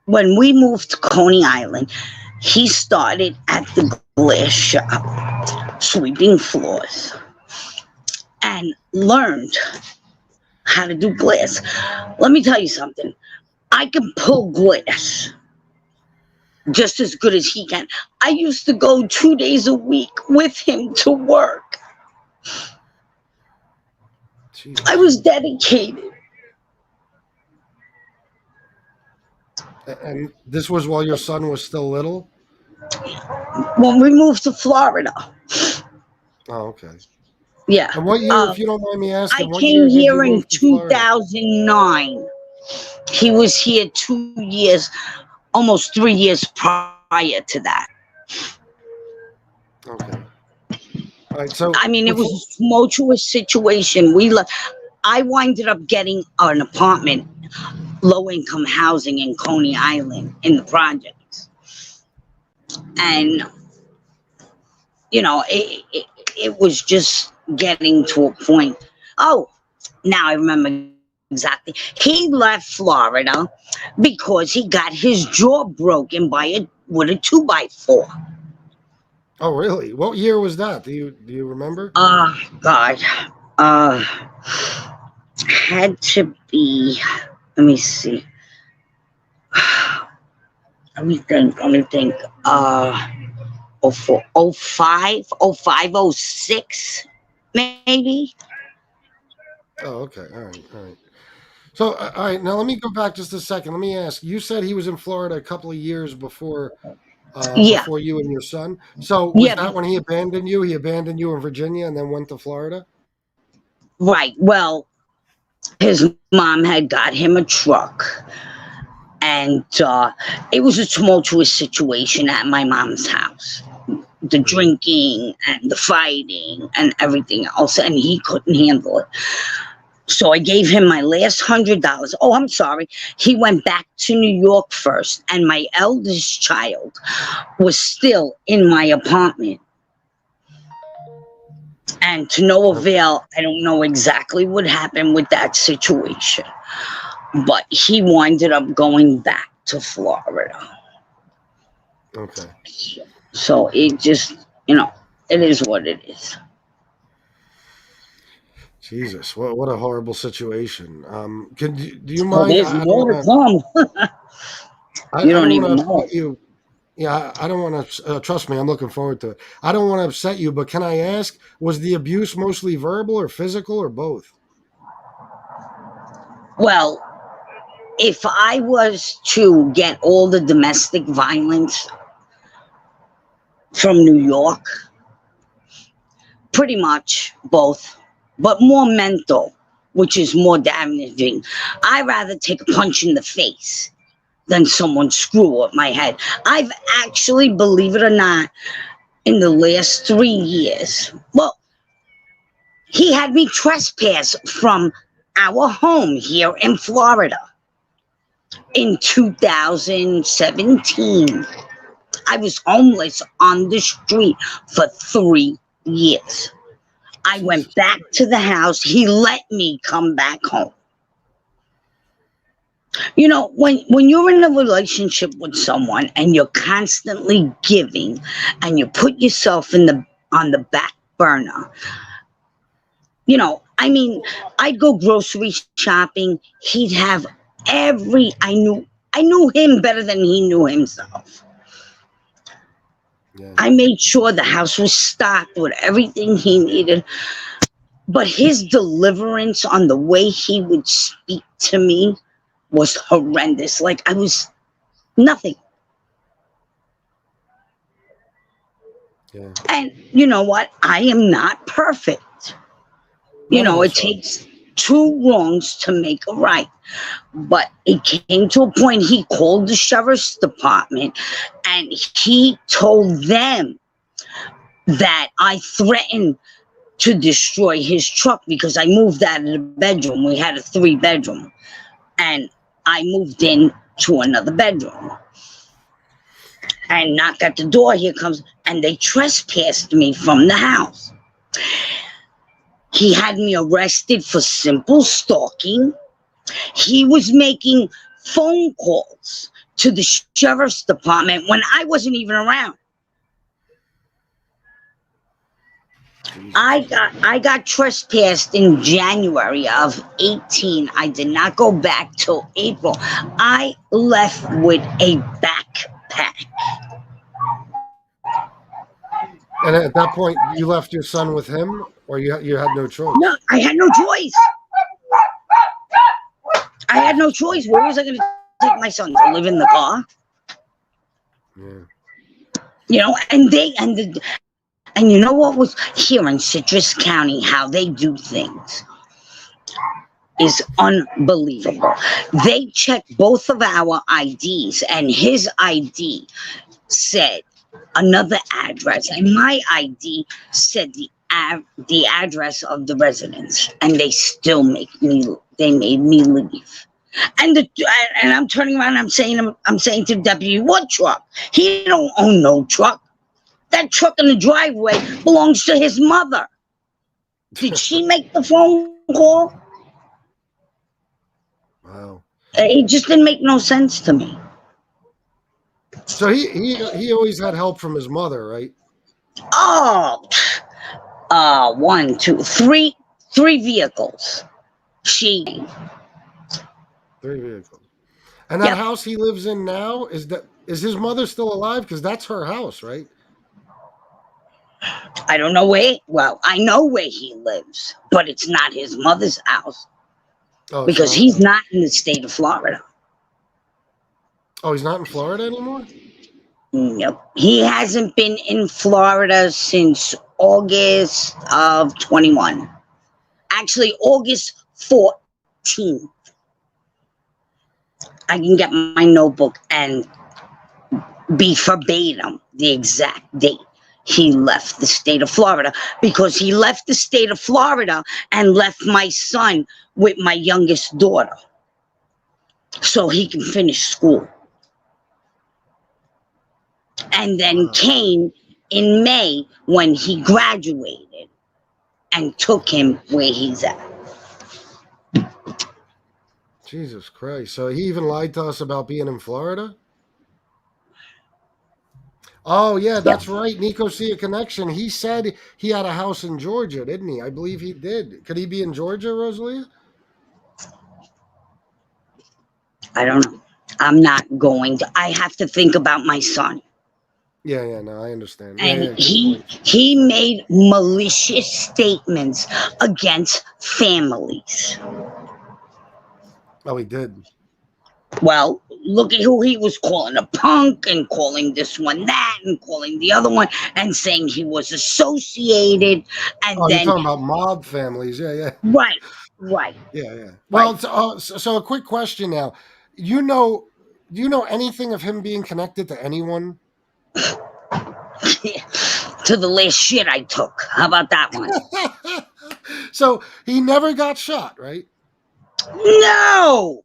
when we moved to Coney Island, he started at the glass shop, sweeping floors, and learned how to do glass. Let me tell you something. I can pull glass just as good as he can. I used to go 2 days a week with him to work. Jesus. I was dedicated. And this was while your son was still little? When we moved to Florida. Oh, okay. Yeah. And what year, if you don't mind me I asking, what came year did you here in move to Florida? 2009. He was here 2 years, almost 3 years prior to that. Okay. All right. So I mean, it was before, a tumultuous situation. I winded up getting an apartment, low income housing in Coney Island in the projects. And, it was just getting to a point. Oh, now I remember exactly. He left Florida because he got his jaw broken with a 2x4. oh, really? What year was that? Do you remember? God. Uh, had to be, let me see. Let me think. 04, 05, 05, 06, maybe. Oh, okay. All right. All right. So, all right. Now let me go back just a second. Let me ask. You said he was in Florida a couple of years Yeah, before you and your son. So, was yeah, that when he abandoned you? He abandoned you in Virginia and then went to Florida? right. Well, his mom had got him a truck, and it was a tumultuous situation at my mom's house. The Mhm. drinking and the fighting and everything else, and he couldn't handle it. So I gave him my last $100. Oh, I'm sorry. He went back to New York first, and my eldest child was still in my apartment. And to no Okay. avail, I don't know exactly what happened with that situation, but he winded up going back to Florida. Okay. So it just, it is what it is. Jesus, what a horrible situation. Do you Oh, mind? there's more to come. You I don't don't want to even upset know. you. Yeah, I don't want to. Trust me, I'm looking forward to it. I don't want to upset you, but can I ask? Was the abuse mostly verbal or physical or both? Well, if I was to get all the domestic violence from New York, pretty much both, but more mental, which is more damaging. I'd rather take a punch in the face than someone screw up my head. I've actually, believe it or not, in the last 3 years, well, he had me trespass from our home here in Florida in 2017. I was homeless on the street for 3 years. I went Jesus. back to the house. He let me come back home. When you're in a relationship with someone and you're constantly giving and you put yourself on the back burner, I mean, I'd go grocery shopping. He'd have I knew him better than he knew himself. Yeah. I made sure the house was stocked with everything he needed. But his deliverance on the way he would speak to me was horrendous. Like I was nothing. Yeah. And you know what? I am not perfect. None of It us are. takes two wrongs to make a right. But it came to a point he called the sheriff's department and he told them that I threatened to destroy his truck because I moved out of the bedroom. We had a 3-bedroom. And I moved in to another bedroom. And knock at the door, here comes, and they trespassed me from the house. He had me arrested for simple stalking. He was making phone calls to the sheriff's department when I wasn't even around. Jesus. I got trespassed in January of 18. I did not go back till April. I left with a backpack. And at that point, you left your son with him, or you had no No, choice? I had no choice. I had no choice. Where was I going to take my son to live in the car? Yeah. You know, and you know what was here in Citrus County, how they do things is unbelievable. They checked both of our IDs, and his ID said another address, and my ID said the address of the residence, and they still made me leave. And I'm turning around, I'm saying to the deputy, what truck? He don't own no truck. That truck in the driveway belongs to his mother. Did she make the phone call? Wow. It just didn't make no sense to me. So he always had help from his mother, right? Oh, one, two, three vehicles. She. 3 vehicles. And that Yep. house he lives in now, is his mother still alive? Because that's her house, right? I don't know where. Well, I know where he lives, but it's not his mother's house Oh, it's because not? he's not in the state of Florida. Oh, he's not in Florida anymore? Nope. He hasn't been in Florida since August of 21. Actually, August 14th. I can get my notebook and be verbatim the exact date he left the state of Florida, because he left the state of Florida and left my son with my youngest daughter so he can finish school. And then came in May when he graduated and took him where he's at. Jesus Christ. So he even lied to us about being in Florida? Oh, yeah, that's right. Nicosia Connection. He said he had a house in Georgia, didn't he? I believe he did. Could he be in Georgia, Rosalia? I don't know. I'm not going to. I have to think about my son. Yeah, no, I understand. And he made malicious statements against families. Oh, he did. Well, look at who he was calling a punk, and calling this one that, and calling the other one, and saying he was associated. And Oh, then, you're talking about mob families. Yeah. right. Yeah. Well, so a quick question now. Do you know anything of him being connected to anyone? To the last shit I took. How about that one? So he never got shot, right? No!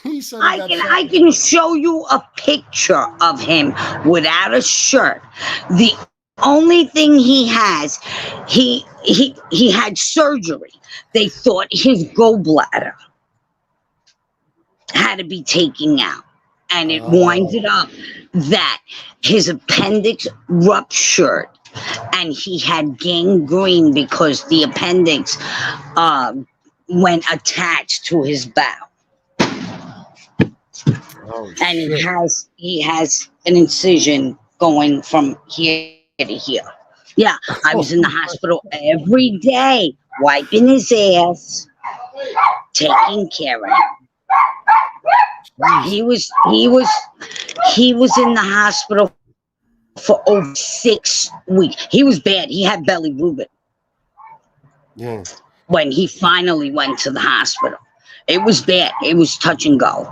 He said he got shot. I can show you a picture of him without a shirt. The only thing he has, he had surgery. They thought his gallbladder had to be taken out, and it winded up that his appendix ruptured, and he had gangrene because the appendix went attached to his bowel. And he has an incision going from here to here. Yeah, I was in the hospital every day, wiping his ass, taking care of him. He was in the hospital for over 6 weeks. He was bad. He had belly rubin. Yeah. When he finally went to the hospital, it was bad. It was touch and go.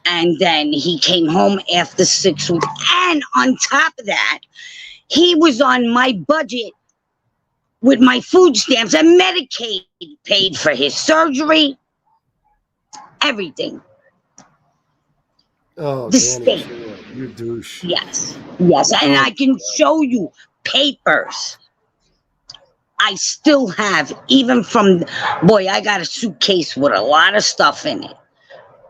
And then he came home after 6 weeks. And on top of that, he was on my budget with my food stamps, and Medicaid paid for his surgery, everything. Oh, The Danny, state. you douche. Yes. And I can show you papers I still have, even from, boy, I got a suitcase with a lot of stuff in it.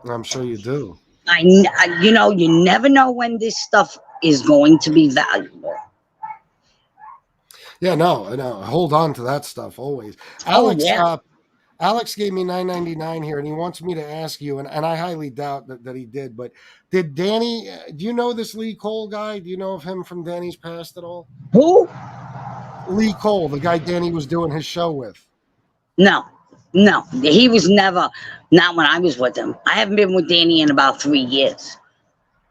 I'm sure you do. You know, you never know when this stuff is going to be valuable. Yeah, no, no. Hold on to that stuff always. Oh Alex, yeah. Alex gave me $9.99 here, and he wants me to ask you, and I highly doubt that he did. But did Danny? Do you know this Lee Cole guy? Do you know of him from Danny's past at all? Who? Lee Cole, the guy Danny was doing his show with. No. No. He was never, not when I was with him. I haven't been with Danny in about 3 years.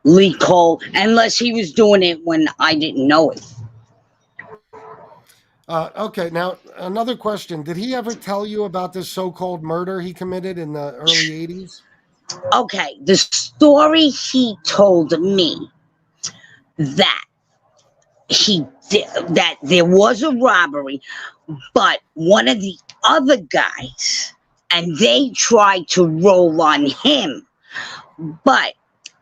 Lee Cole, unless he was doing it when I didn't know it. Okay, now another question: did he ever tell you about this so-called murder he committed in the early '80s? Okay, the story he told me that that there was a robbery, but one of the other guys, and they tried to roll on him, but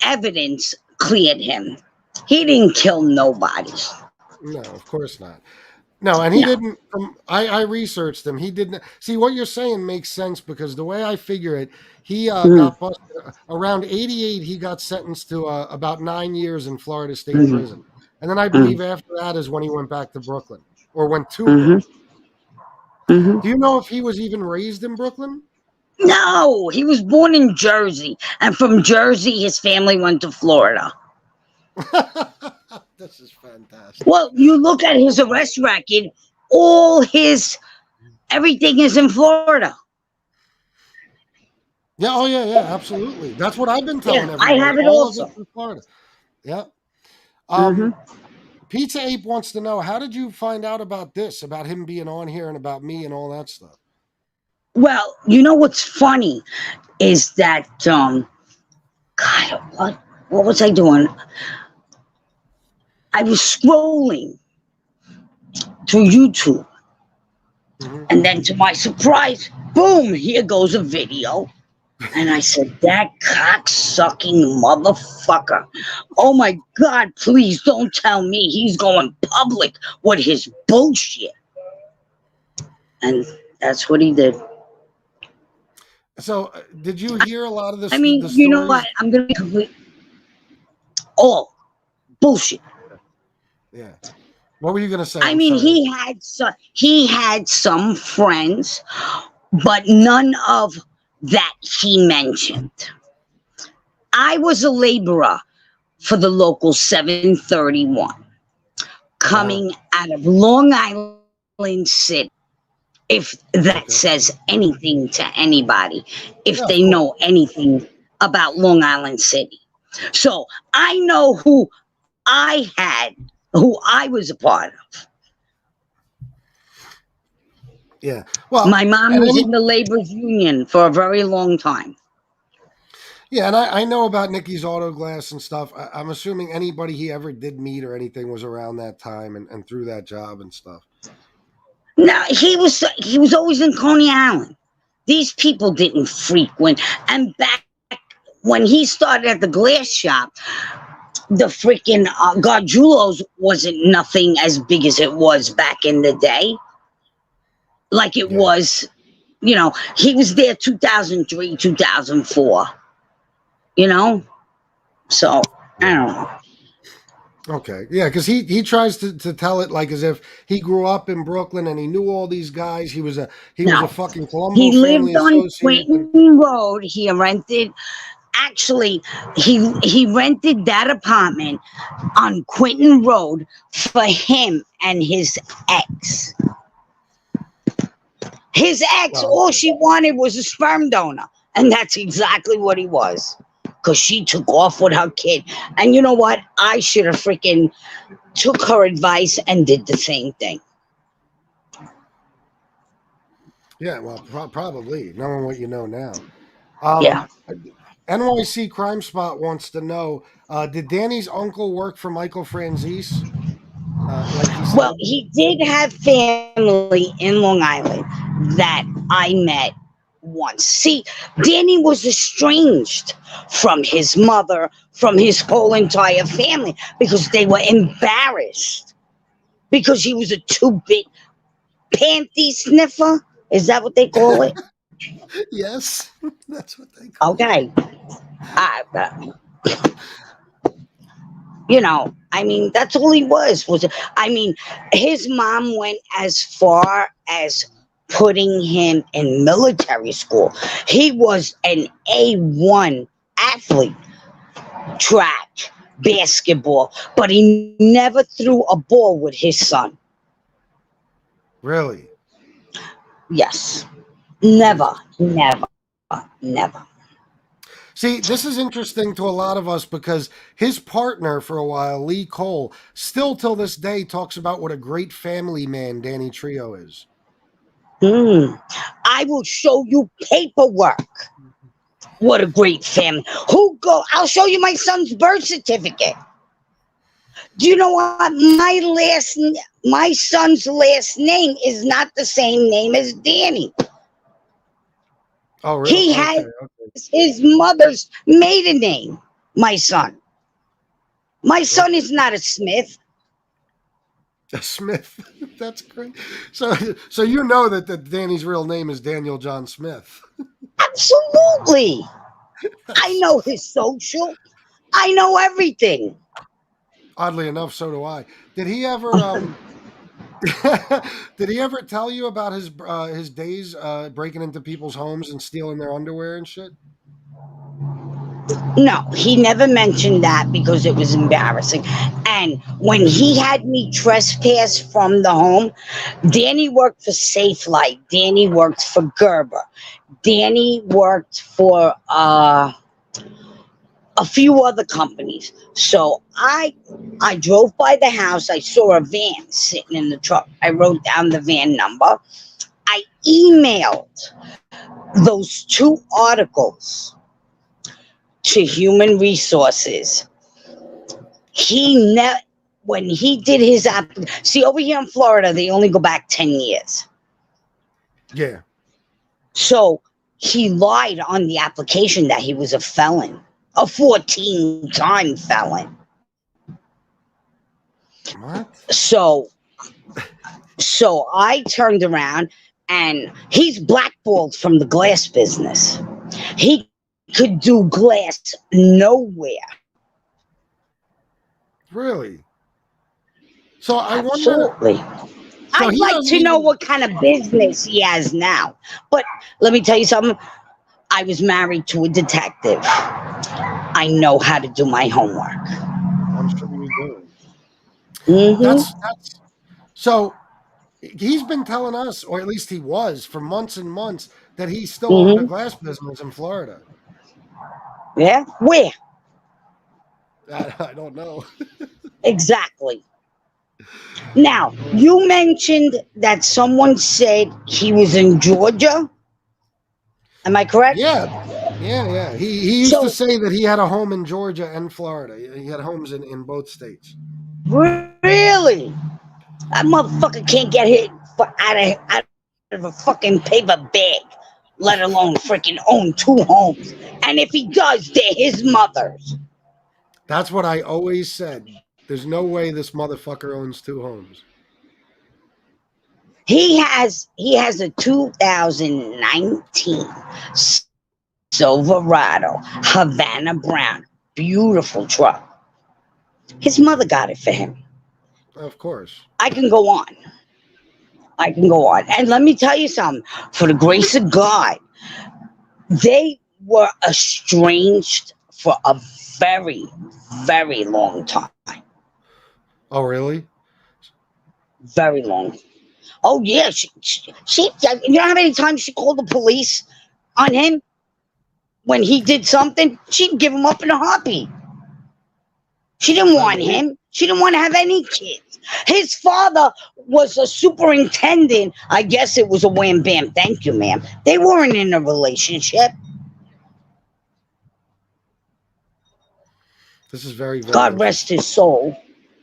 evidence cleared him. He didn't kill nobody. No, of course not. No, and he No. didn't. I researched him. He didn't. See, what you're saying makes sense because the way I figure it, he Mm, got busted around '88. He got sentenced to about 9 years in Florida State mhm, Prison, and then I mm, believe after that is when he went back to Brooklyn or went to mhm, Brooklyn. mhm. Do you know if he was even raised in Brooklyn? No, he was born in Jersey, and from Jersey, his family went to Florida. This is fantastic. Well, you look at his arrest record, everything is in Florida. Yeah. Oh, yeah. Yeah. Absolutely. That's what I've been Yeah, telling I everybody. have it All of it's also. in Florida. Yeah. Hmm. Um, Pizza Ape wants to know, how did you find out about this, about him being on here and about me and all that stuff? Well, you know what's funny is that God, what was I doing? I was scrolling through YouTube, Hmm. and then to my surprise, boom! Here goes a video. And I said, that cocksucking motherfucker. Oh my God, please don't tell me he's going public with his bullshit. And that's what he did. So, did you hear a lot of I the mean, you know what? stories? I'm going to be complete. All bullshit. Yeah. What were you going to say? I I'm mean, sorry. he had some friends, but none of that he mentioned. I was a laborer for the local 731 Uh-huh. coming out of Long Island City. If that Okay. says anything to anybody, if Yeah, of they course. know anything about Long Island City. So I know who I was a part of. Yeah. Well, My mom and was any in the labor's union for a very long time. yeah, and I know about Nicky's Auto Glass and stuff. I'm assuming anybody he ever did meet or anything was around that time and through that job and stuff. No, he was always in Coney Island. These people didn't frequent. And back when he started at the glass shop, the freaking Gargiulo's wasn't nothing as big as it was back in the day. Like it Yeah. was, he was there 2003, 2004, you know? So, I Yeah. don't know. Okay. Yeah, because he tries to tell it like as if he grew up in Brooklyn and he knew all these guys. He was a No. fucking He Colombo family lived on associate. And Quentin Road. He rented, actually, he rented that apartment on Quentin Road for him and his ex. His ex, oh, all okay. she wanted was a sperm donor. And that's exactly what he was. Because she took off with her kid. And you know what? I should have freaking took her advice and did the same thing. Yeah, well, probably knowing what you know now. Yeah. Um, NYC Crime Spot wants to know: did Danny's uncle work for Michael Franzese, like he Well, said? he did have family in Long Island that I met once. See, Danny was estranged from his mother, from his whole entire family, because they were embarrassed because he was a two-bit panty sniffer. Is that what they call it? Yes, that's what they call it. Okay. You know, I mean, that's all he was. I mean, his mom went as far as putting him in military school. He was an A1 athlete, track, basketball, but he never threw a ball with his son. Really? Yes. Never, never, never. See, this is interesting to a lot of us because his partner for a while, Lee Cole, still till this day talks about what a great family man Danny Trio is. I will show you paperwork. What a great family. I'll show you my son's birth certificate. Do you know what? My son's last name is not the same name as Danny. Oh, really? He has his mother's maiden name, my son. My son is not a Smith. A Smith. That's great. So you know that Danny's real name is Daniel John Smith. Absolutely. I know his social. I know everything. Oddly enough, so do I. Did he ever did he ever tell you about his days breaking into people's homes and stealing their underwear and shit? No, he never mentioned that because it was embarrassing. And when he had me trespass from the home, Danny worked for Safe Light. Danny worked for Gerber. Danny worked for a few other companies. So I drove by the house. I saw a van sitting in the truck. I wrote down the van number. I emailed those 2 articles to Human Resources. When he did his see, over here in Florida, they only go back 10 years. Yeah. So he lied on the application that he was a felon, a 14-time felon. What? So I turned around, and he's blackballed from the glass business. He could do glass nowhere. Really? So I Absolutely. wonder. So I'd like to know what kind of business he has now. But let me tell you something. I was married to a detective. I know how to do my homework. I'm sure you do. Mm-hmm. That's so. He's been telling us, or at least he was, for months and months, that he still owned a glass business in Florida. Yeah? Where? I don't know. Exactly. Now, you mentioned that someone said he was in Georgia. Am I correct? Yeah. He used to say that he had a home in Georgia and Florida. He had homes in both states. Really? That motherfucker can't get hit out of a fucking paper bag, let alone freaking own 2 homes. And if he does, they're his mother's. That's what I always said. There's no way this motherfucker owns 2 homes. He has a 2019 Silverado Havana Brown, beautiful truck. His mother got it for him. Of course. I can go on. And let me tell you something. For the grace of God, they were estranged for a very, very long time. Oh, really? Very long. Oh, yeah. She, you know how many times she called the police on him when he did something? She'd give him up in a heartbeat. She didn't want him. She didn't want to have any kids. His father was a superintendent. I guess it was a wham bam. Thank you, ma'am. They weren't in a relationship. This is very, very God rest his soul.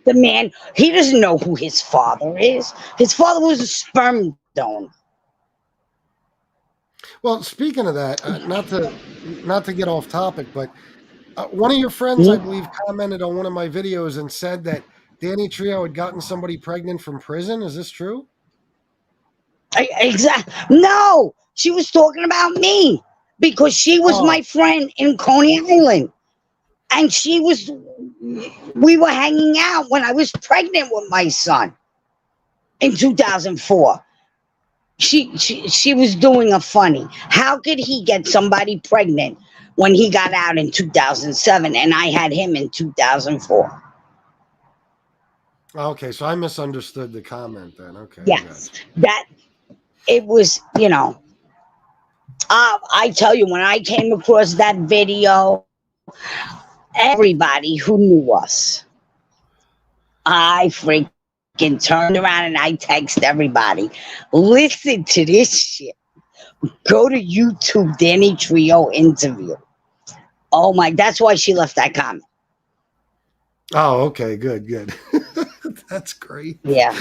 The man, he doesn't know who his father is. His father was a sperm donor. Well, speaking of that, not to get off topic, but one of your friends, I believe, commented on one of my videos and said that Danny Trio had gotten somebody pregnant from prison. Is this true? Exactly. No, she was talking about me because she was my friend in Coney Island. And she was we were hanging out when I was pregnant with my son in 2004. She was doing a funny. How could he get somebody pregnant when he got out in 2007 and I had him in 2004? Okay, so I misunderstood the comment then. Okay, I got Yes, that it was, I tell you, when I came across that video, everybody who knew us, I freaking turned around and I text everybody, listen to this shit. Go to YouTube, Danny Trio interview. Oh my, that's why she left that comment. Oh, okay, good. That's great. Yeah.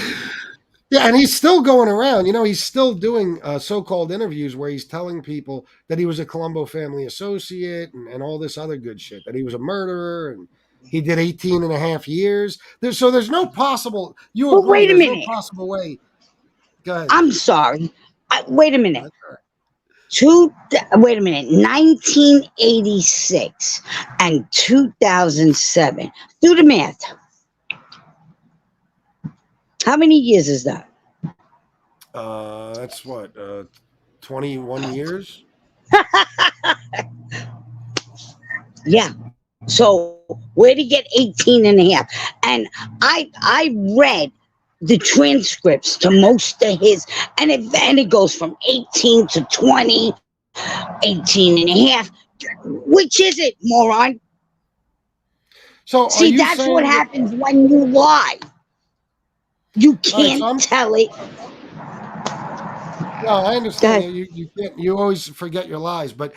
Yeah, and he's still going around. He's still doing so-called interviews where he's telling people that he was a Colombo family associate and all this other good shit, that he was a murderer and he did 18 and a half years. There's no possible, you But agree, wait a there's no minute. possible way. Go ahead. I'm sorry. Wait a minute. Wait a minute. 1986 and 2007. Do the math. How many years is that? That's what, 21 years? Yeah. So where'd he get 18 and a half? And I read the transcripts to most of his, and it goes from 18 to 20, 18 and a half. Which is it, moron? So See, that's what happens when you lie. You can't tell it. No, I understand. You can't. You always forget your lies. But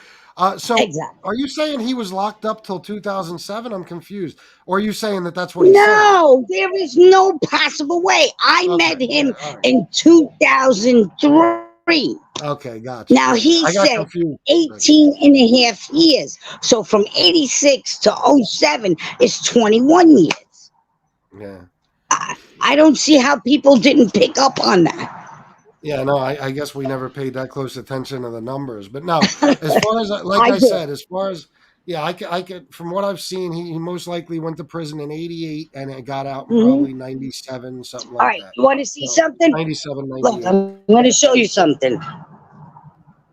so, Exactly. are you saying he was locked up till 2007? I'm confused. Or are you saying that that's what he said? No, there is no possible way. I met him in 2003. Okay, gotcha. Now he said 18 and a half years. So from 86 to 07 is 21 years. Yeah. I don't see how people didn't pick up on that. Yeah, no, I guess we never paid that close attention to the numbers. But no, as far as, I said, as far as, yeah, I could, from what I've seen, he most likely went to prison in 88 and it got out in probably 97, something like that. All right, you want to see something? 97, 98. Look, I'm going to show you something.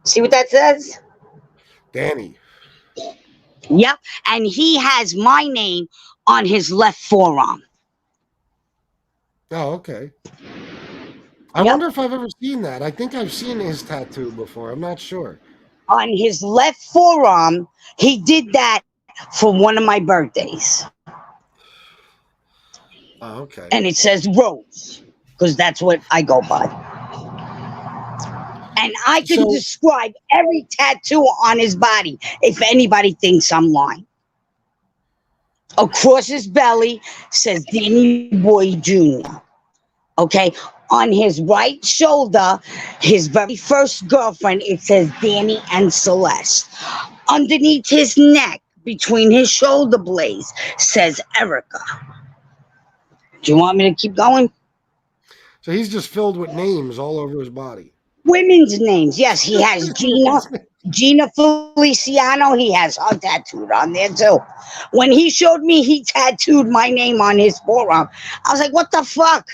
See what that says? Danny. Yep, and he has my name on his left forearm. Oh, okay. I wonder if I've ever seen that. I think I've seen his tattoo before. I'm not sure. On his left forearm, he did that for one of my birthdays. Oh, okay. And it says Rose, because that's what I go by. And I can describe every tattoo on his body if anybody thinks I'm lying. Across his belly says Danny Boy Jr. Okay? On his right shoulder, his very first girlfriend, it says Danny and Celeste. Underneath his neck, between his shoulder blades, says Erica. Do you want me to keep going? So he's just filled with names all over his body. Women's names. Yes, he has Gina Feliciano. He has her tattooed on there too. When he showed me he tattooed my name on his forearm, I was like, what the fuck?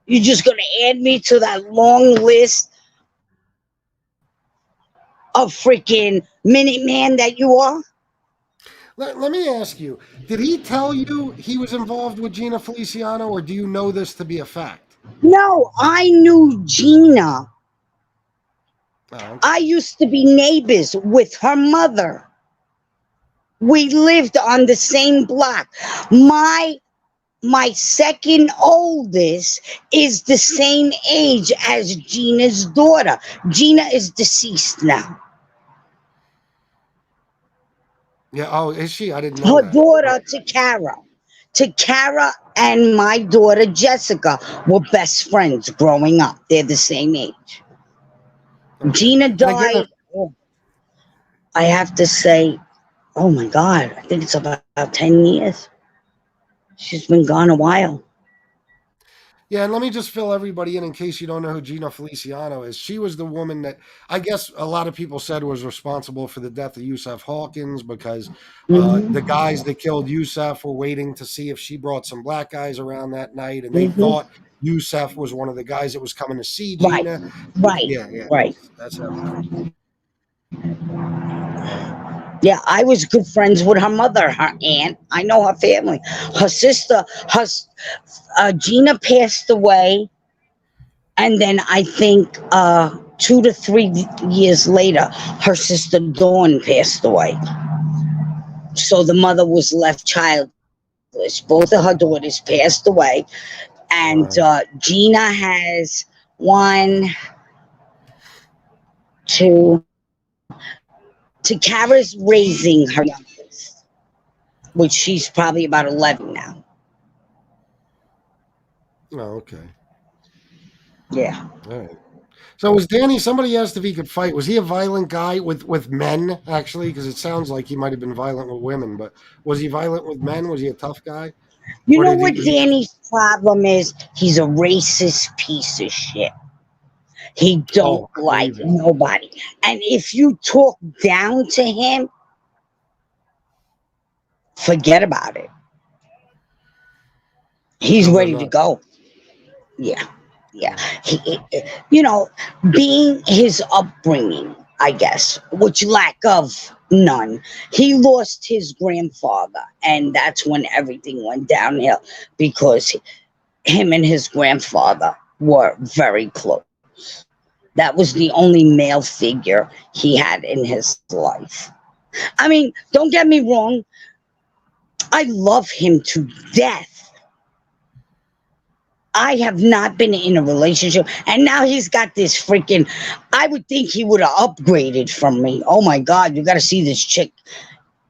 You're just going to add me to that long list of freaking Minuteman that you are? Let me ask you, did he tell you he was involved with Gina Feliciano, or do you know this to be a fact? No, I knew Gina. Oh, okay. I used to be neighbors with her mother. We lived on the same block. My second oldest is the same age as Gina's daughter. Gina is deceased now. Yeah. Oh, is she? I didn't know Her that. daughter, Takara, and my daughter, Jessica, were best friends growing up. They're the same age. Okay. Gina died, I have to say, oh my God, I think it's about 10 years. She's been gone a while. Yeah, and let me just fill everybody in case you don't know who Gina Feliciano is. She was the woman that I guess a lot of people said was responsible for the death of Yusuf Hawkins because the Mm-hmm. guys that killed Yusuf were waiting to see if she brought some black guys around that night, and they Mm-hmm. thought Yusuf was one of the guys that was coming to see Right. Gina. Right. Yeah, yeah, Right. that's how it goes. Yeah, I was good friends with her mother, her aunt. I know her family. Her sister, Gina passed away, and then I think 2 to 3 years later, her sister Dawn passed away. So the mother was left childless. Both of her daughters passed away, and Wow. Gina has one, two. Takara's raising her youngest, which she's probably about 11 now. Oh, okay. Yeah. All right. So was Danny? Somebody asked if he could fight. Was he a violent guy with men? Actually, because it sounds like he might have been violent with women. But was he violent with men? Was he a tough guy, You or know did what he just? Danny's problem is? He's a racist piece of shit. He don't Oh, like crazy. nobody. And if you talk down to him, forget about it. He's He'll go ready to nuts. go. Yeah. Yeah. Yeah. You know, being his upbringing, I guess, which lack of none, he lost his grandfather. And that's when everything went downhill because him and his grandfather were very close. That was the only male figure he had in his life. I mean, don't get me wrong, I love him to death. I have not been in a relationship, and now he's got this freaking. I would think he would have upgraded from me. Oh my God, you got to see this chick.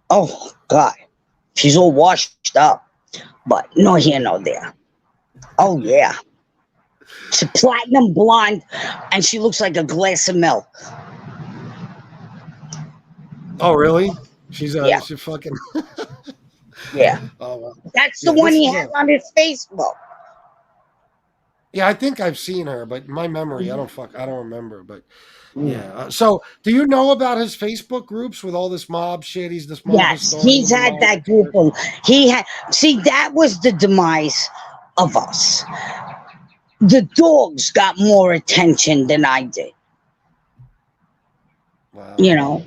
Oh God, she's all washed up, but no here, no there. Oh yeah, she's platinum blonde, and she looks like a glass of milk. Oh, really? Yeah, She fucking. yeah. Oh, well. That's the Yeah. one This he is has a. on his Facebook. Yeah, I think I've seen her, but my memory, I don't remember. But Mm. yeah. So, do you know about his Facebook groups with all this mob shit? He's this mob Yes, historian he's and had mob that group expert. of. He had. See, that was the demise of us. The dogs got more attention than I did. Wow. You know,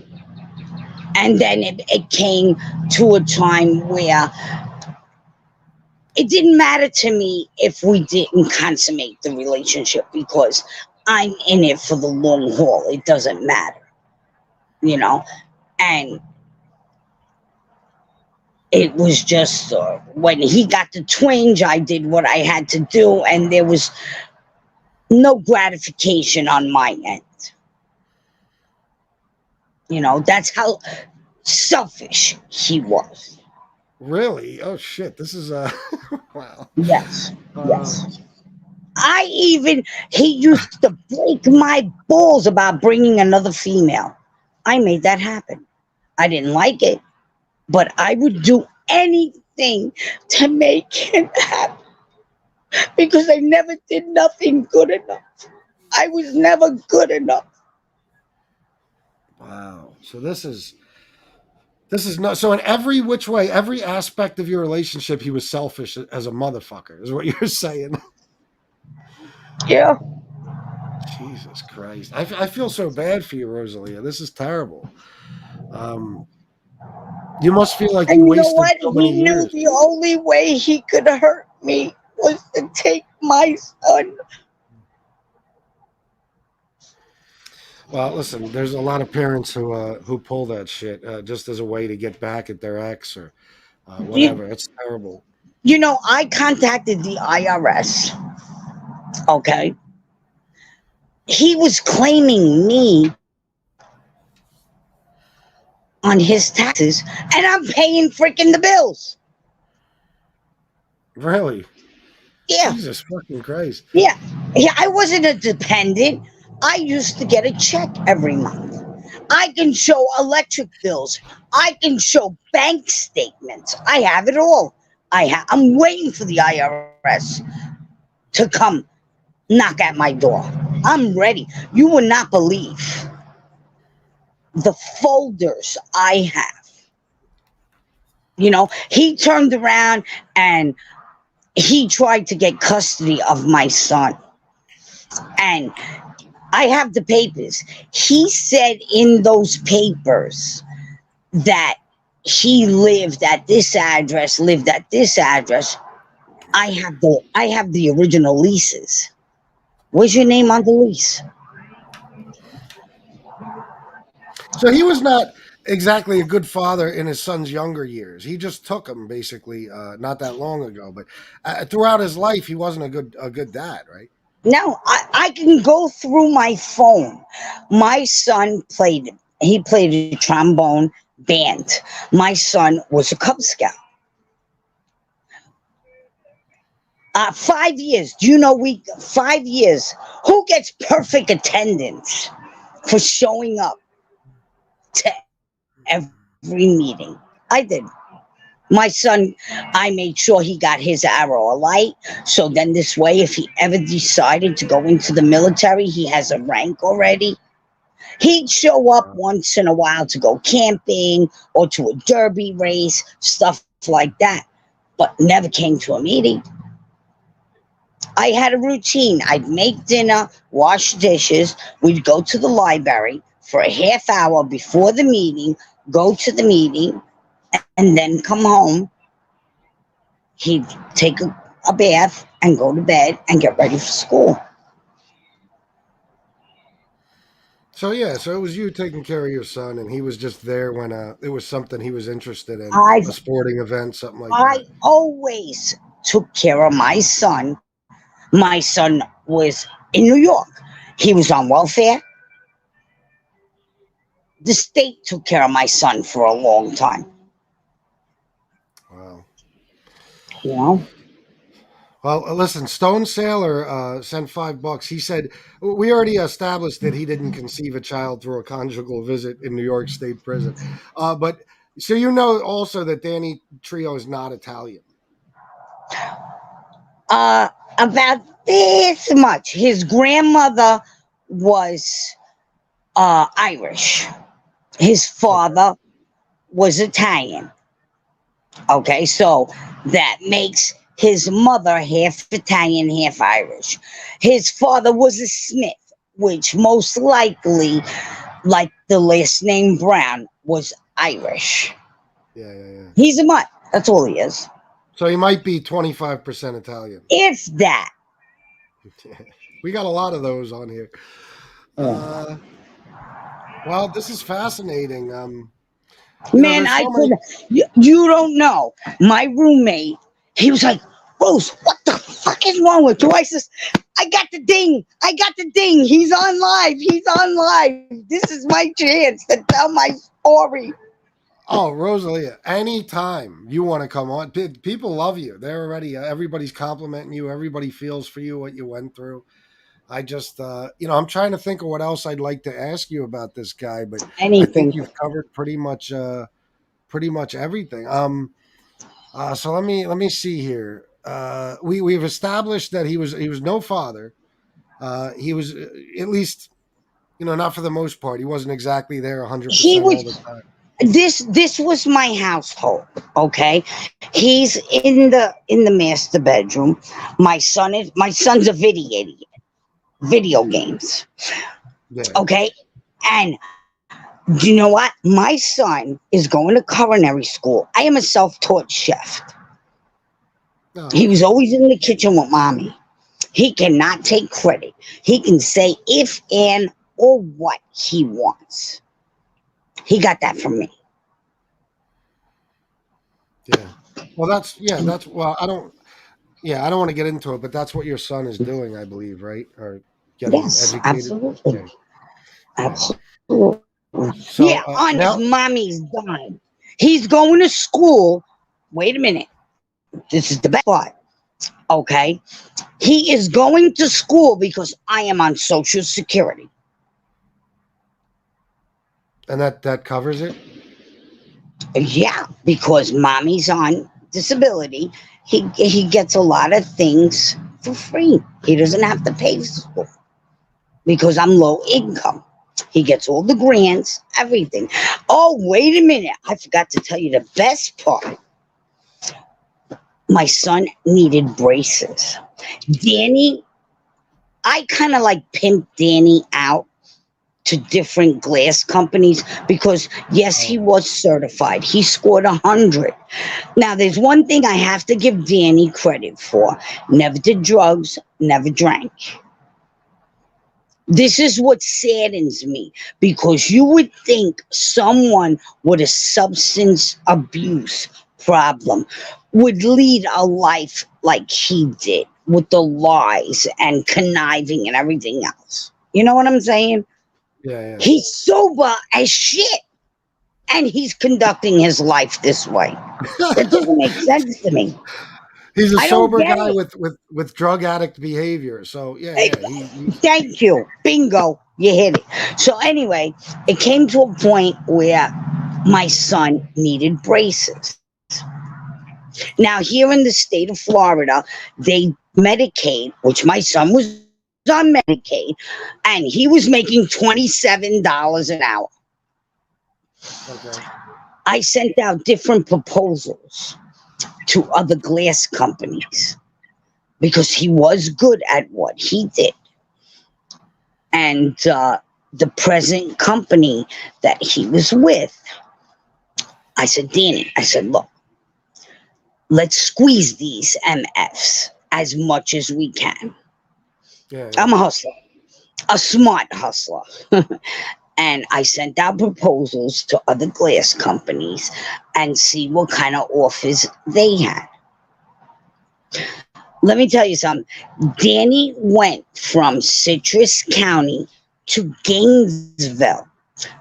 and then it came to a time where it didn't matter to me if we didn't consummate the relationship because I'm in it for the long haul. It doesn't matter, you know, and it was just when he got the twinge, I did what I had to do, and there was no gratification on my end. You know, that's how selfish he was. Really? Oh shit! This is wow. Yes, Uh, yes. He used to break my balls about bringing another female. I made that happen. I didn't like it, but I would do anything to make it happen because I never did nothing good enough. I was never good enough. wow. So this is not so in every which way, every aspect of your relationship, he was selfish as a motherfucker. Is what you're saying? Yeah. Jesus Christ! I feel so bad for you, Rosalia. This is terrible. Um, you must feel like And you you know wasted what? so many He knew years. the only way he could hurt me was to take my son. Well, listen, there's a lot of parents who pull that shit just as a way to get back at their ex or You, whatever. It's terrible. you know, I contacted the IRS. Okay. He was claiming me on his taxes, and I'm paying freaking the bills. Really, Yeah, Jesus fucking Christ. yeah, yeah. I wasn't a dependent. I used to get a check every month. I can show electric bills. I can show bank statements. I have it all. I'm waiting for the IRS to come knock at my door. I'm ready. You will not believe the folders I have. He turned around and he tried to get custody of my son. And I have the papers. He said in those papers that he lived at this address, I have the original leases. Where's your name on the lease? So he was not exactly a good father in his son's younger years. He just took him basically not that long ago. But throughout his life, he wasn't a good dad, right? No, I can go through my phone. My son he played a trombone band. My son was a Cub Scout. 5 years. Do you know 5 years? Who gets perfect attendance for showing up to every meeting? I did. My son, I made sure he got his arrow of light. So then this way, if he ever decided to go into the military, he has a rank already. He'd show up once in a while to go camping or to a derby race, stuff like that, but never came to a meeting. I had a routine. I'd make dinner, wash dishes. We'd go to the library for a half hour before the meeting, go to the meeting, and then come home. He'd take a bath and go to bed and get ready for school. So it was you taking care of your son, and he was just there when it was something he was interested in, I a sporting event, something like I that. always took care of my son. My son was in New York. He was on welfare. The state took care of my son for a long time. Wow. You know? Well, listen, Stone Sailor sent $5. He said, we already established that he didn't conceive a child through a conjugal visit in New York State Prison. But so you know also that Danny Trio is not Italian. About this much. His grandmother was Irish. His father was Italian. Okay, so that makes his mother half Italian, half Irish. His father was a Smith, which most likely, like the last name Brown, was Irish. Yeah. He's a mutt. That's all he is. So he might be 25% Italian. If that. We got a lot of those on here. Well, this is fascinating. Man, you don't know. My roommate, he was like, Rose, what the fuck is wrong with you? I says, I got the ding. He's on live. This is my chance to tell my story. Oh, Rosalia, anytime you want to come on, people love you. They're already, everybody's complimenting you. Everybody feels for you, what you went through. I just, I'm trying to think of what else I'd like to ask you about this guy, but Anything. I think you've covered pretty much everything. So let me see here. We've established that he was no father. He was at least, not for the most part. He wasn't exactly there 100% all the time. This was my household. Okay, he's in the master bedroom. My son's a video games. Yeah. Okay, and do you know what? My son is going to culinary school. I am a self-taught chef. Oh. He was always in the kitchen with mommy. He cannot take credit. He can say if and or what he wants. He got that from me. Yeah. Well, I don't want to get into it, but that's what your son is doing, I believe, right? Or getting educated. Absolutely. Okay. Absolutely. So, on his mommy's dime. He's going to school. Wait a minute. This is the best part. Okay. He is going to school because I am on Social Security. And that covers it? Yeah, because mommy's on disability. He gets a lot of things for free. He doesn't have to pay for school because I'm low income. He gets all the grants, everything. Oh, wait a minute. I forgot to tell you the best part. My son needed braces. Danny, I kind of like pimped Danny out to different glass companies because, yes, he was certified. He scored 100. Now, there's one thing I have to give Danny credit for. Never did drugs, never drank. This is what saddens me because you would think someone with a substance abuse problem would lead a life like he did with the lies and conniving and everything else. You know what I'm saying? Yeah. He's sober as shit and he's conducting his life this way. That doesn't make sense to me. He's a I don't sober get guy it. with drug addict behavior. So yeah. Thank you. Bingo. You hit it. So anyway, it came to a point where my son needed braces. Now, here in the state of Florida, they Medicaid, which my son was on Medicaid, and he was making $27 an hour. Okay. I sent out different proposals to other glass companies because he was good at what he did. And the present company that he was with, I said, Danny, look, let's squeeze these MFs as much as we can. Yeah. I'm a hustler, a smart hustler. And I sent out proposals to other glass companies and see what kind of offers they had. Let me tell you something. Danny went from Citrus County to Gainesville,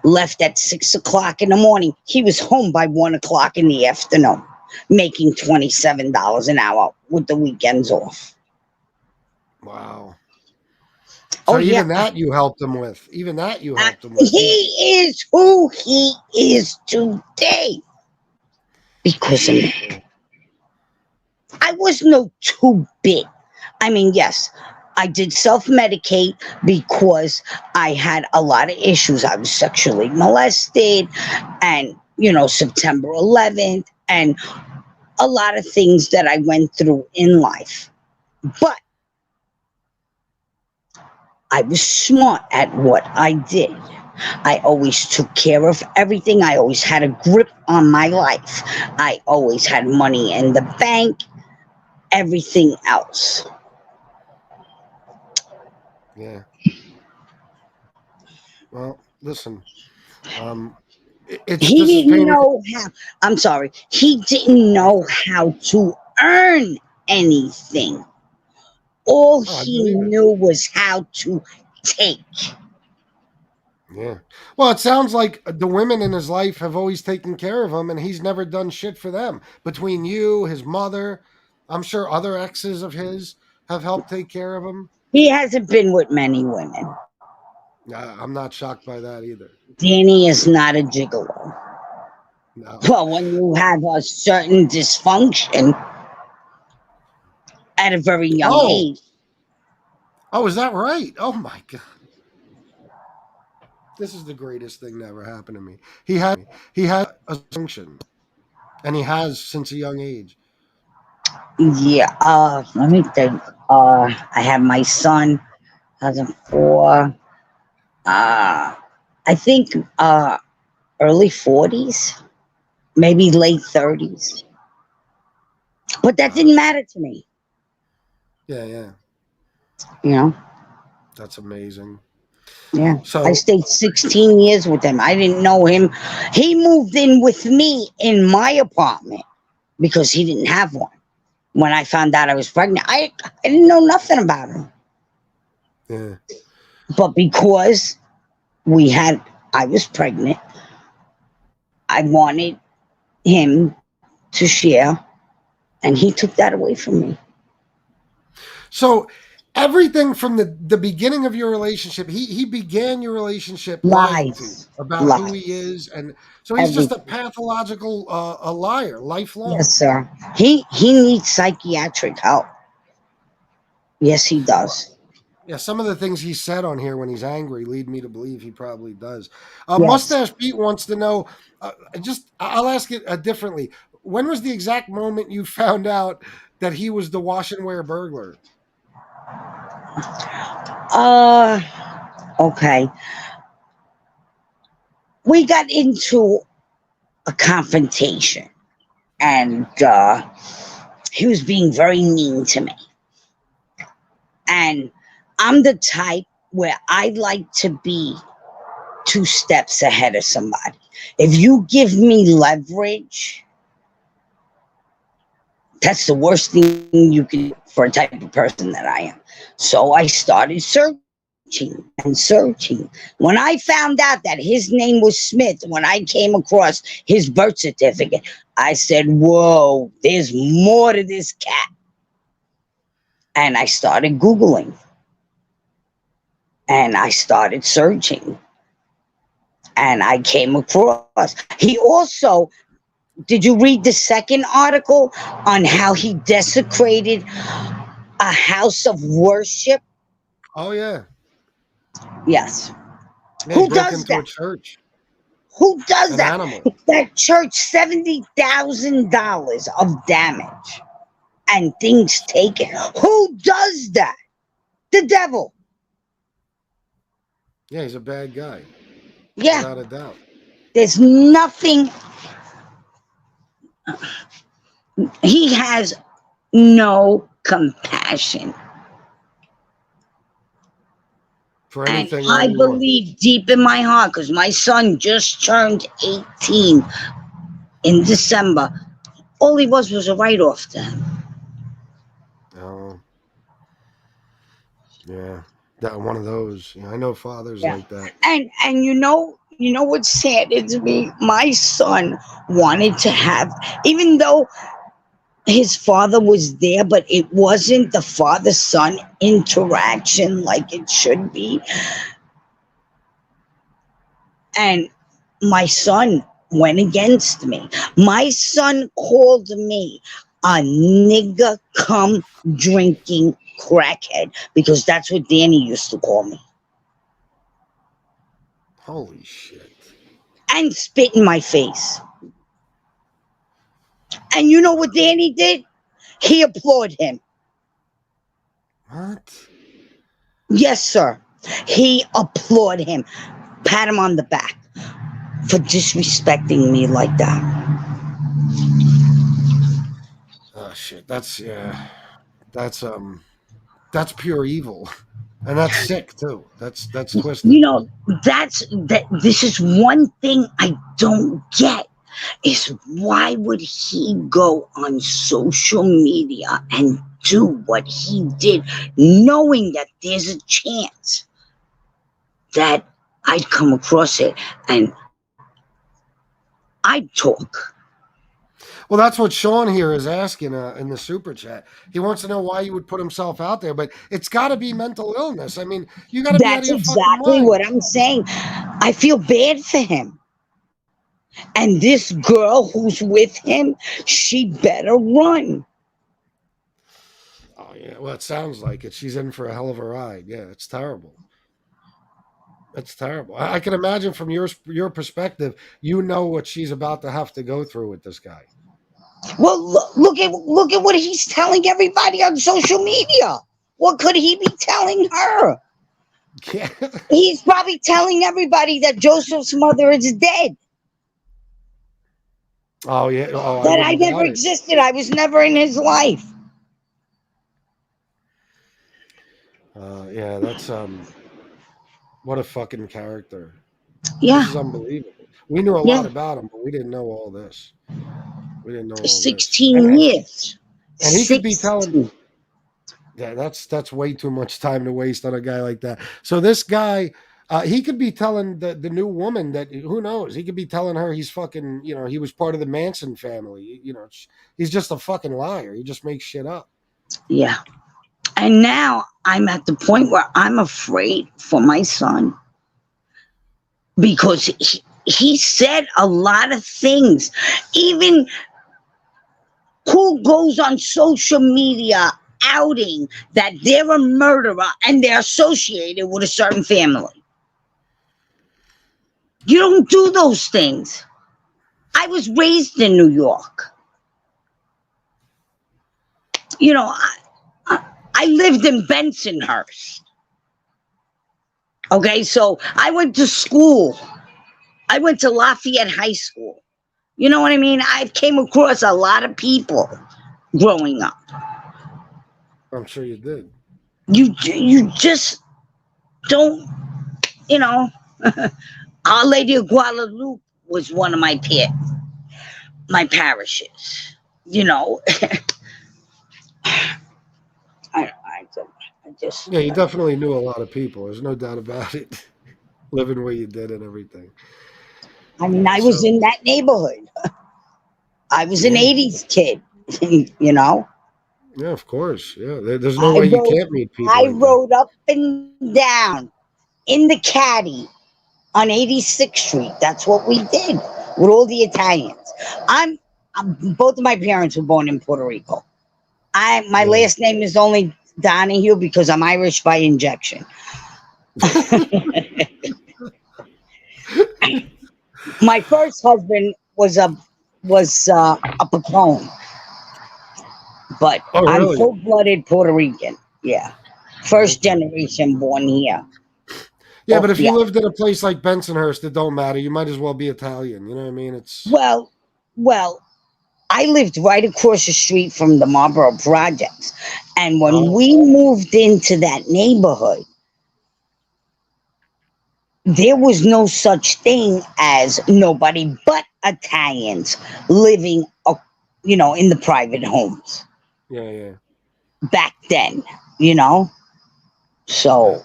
left at 6 o'clock in the morning. He was home by 1 o'clock in the afternoon, making $27 an hour with the weekends off. Wow. So even that you helped him with. Even that you helped him with. He is who he is today because of me. I was no too big. I mean, yes, I did self-medicate because I had a lot of issues. I was sexually molested and, September 11th and a lot of things that I went through in life. But I was smart at what I did. I always took care of everything. I always had a grip on my life. I always had money in the bank, everything else. Yeah. Well, listen. This is He didn't painting. know how. I'm sorry. He didn't know how to earn anything. All he knew was how to take. Yeah. Well, it sounds like the women in his life have always taken care of him, and he's never done shit for them. Between you, his mother, I'm sure other exes of his have helped take care of him. He hasn't been with many women. I'm not shocked by that either. Danny is not a gigolo. No. Well, when you have a certain dysfunction at a very young age. Oh, is that right? Oh my God. This is the greatest thing that ever happened to me. He had a function, and he has since a young age. Yeah, let me think. I have my son, 2004. I think early 40s, maybe late 30s. But that didn't matter to me. Yeah. That's amazing. Yeah. So I stayed 16 years with him. I didn't know him. He moved in with me in my apartment because he didn't have one. When I found out I was pregnant, I didn't know nothing about him. Yeah. But because I was pregnant, I wanted him to share, and he took that away from me. So everything from the beginning of your relationship, he began your relationship lying to you about who he is, and so he's just a pathological a liar, lifelong. Yes, sir. He needs psychiatric help. Yes, he does. Yeah, some of the things he said on here when he's angry lead me to believe he probably does. Yes. Mustache Pete wants to know. I'll ask it differently. When was the exact moment you found out that he was the wash and wear burglar? Uh, okay. We got into a confrontation, and he was being very mean to me. And I'm the type where I like to be two steps ahead of somebody. If you give me leverage, that's the worst thing you can do for a type of person that I am. So I started searching and searching. When I found out that his name was Smith, when I came across his birth certificate, I said, whoa, there's more to this cat. And I started Googling. And I started searching. And I came across. He also, did you read the second article on how he desecrated a house of worship? Oh yeah, Yes. yeah. He Who broke does into that? a church. Who does An that? animal. That church, $70,000 of damage and things taken. Who does that? The devil. Yeah, he's a bad guy, Yeah. without a doubt. There's nothing. He has no compassion. For And anything or I anyone. believe deep in my heart, because my son just turned 18 in December. All he was a write-off to him. Oh, yeah. That one of those. Yeah, I know fathers Yeah. like that. And you know what's sad is me. My son wanted to have, even though his father was there, but it wasn't the father-son interaction like it should be. And my son went against me. My son called me a nigger cum drinking crackhead because that's what Danny used to call me. Holy shit. And spit in my face. And you know what Danny did? He applauded him. What? Yes, sir. He applauded him. Pat him on the back for disrespecting me like that. Oh shit. That's that's pure evil. And that's sick too. That's twisted. You know, this is one thing I don't get is why would he go on social media and do what he did, knowing that there's a chance that I'd come across it and I'd talk. Well, that's what Sean here is asking in the super chat. He wants to know why you would put himself out there, but it's got to be mental illness. I mean, you got to be out of That's your fucking exactly mind. what I'm saying. I feel bad for him. And this girl who's with him, she better run. Oh yeah, well, it sounds like it. She's in for a hell of a ride. Yeah, it's terrible. It's terrible. I can imagine from your perspective, you know what she's about to have to go through with this guy. Well, look at what he's telling everybody on social media. What could he be telling her? Yeah. He's probably telling everybody that Joseph's mother is dead. Oh yeah. Oh, I That I wouldn't never doubt it. existed. I was never in his life. Yeah, that's what a fucking character. This Yeah, is unbelievable. We knew a lot yeah. about him, but we didn't know all this. We didn't know all this. 16 years. And he could be telling 16. yeah, that's way too much time to waste on a guy like that. So this guy, he could be telling the new woman that who knows? He could be telling her he's fucking, he was part of the Manson family. He's just a fucking liar. He just makes shit up. Yeah. And now I'm at the point where I'm afraid for my son because he said a lot of things. Even who goes on social media outing that they're a murderer and they're associated with a certain family. You don't do those things. I was raised in New York. You know, I lived in Bensonhurst. Okay, so I went to school. I went to Lafayette High School. You know what I mean? I came across a lot of people growing up. I'm sure you did. You just don't, you know. Our Lady of Guadalupe was one of my parishes. You know, I just. Yeah, you definitely knew a lot of people. There's no doubt about it. Living where you did and everything. I mean, Yeah. I was So in that neighborhood. I was an yeah, '80s kid. You know, yeah, of course. Yeah, there's no I way you rode, can't meet people I like that. rode up and down in the caddy on 86th Street. That's what we did with all the Italians. I'm both of my parents were born in Puerto Rico. My Yeah. last name is only Donahue because I'm Irish by injection. My first husband was a Pacone, but Oh, I'm really? full blooded Puerto Rican. Yeah, first Okay. generation born here. Yeah, Oh but if you yeah. lived in a place like Bensonhurst, it don't matter. You might as well be Italian. You know what I mean? It's Well, well, I lived right across the street from the Marlboro Projects, and when oh, we moved into that neighborhood, there was no such thing as nobody but Italians living, in the private homes yeah, yeah, back then, you know. yeah. So,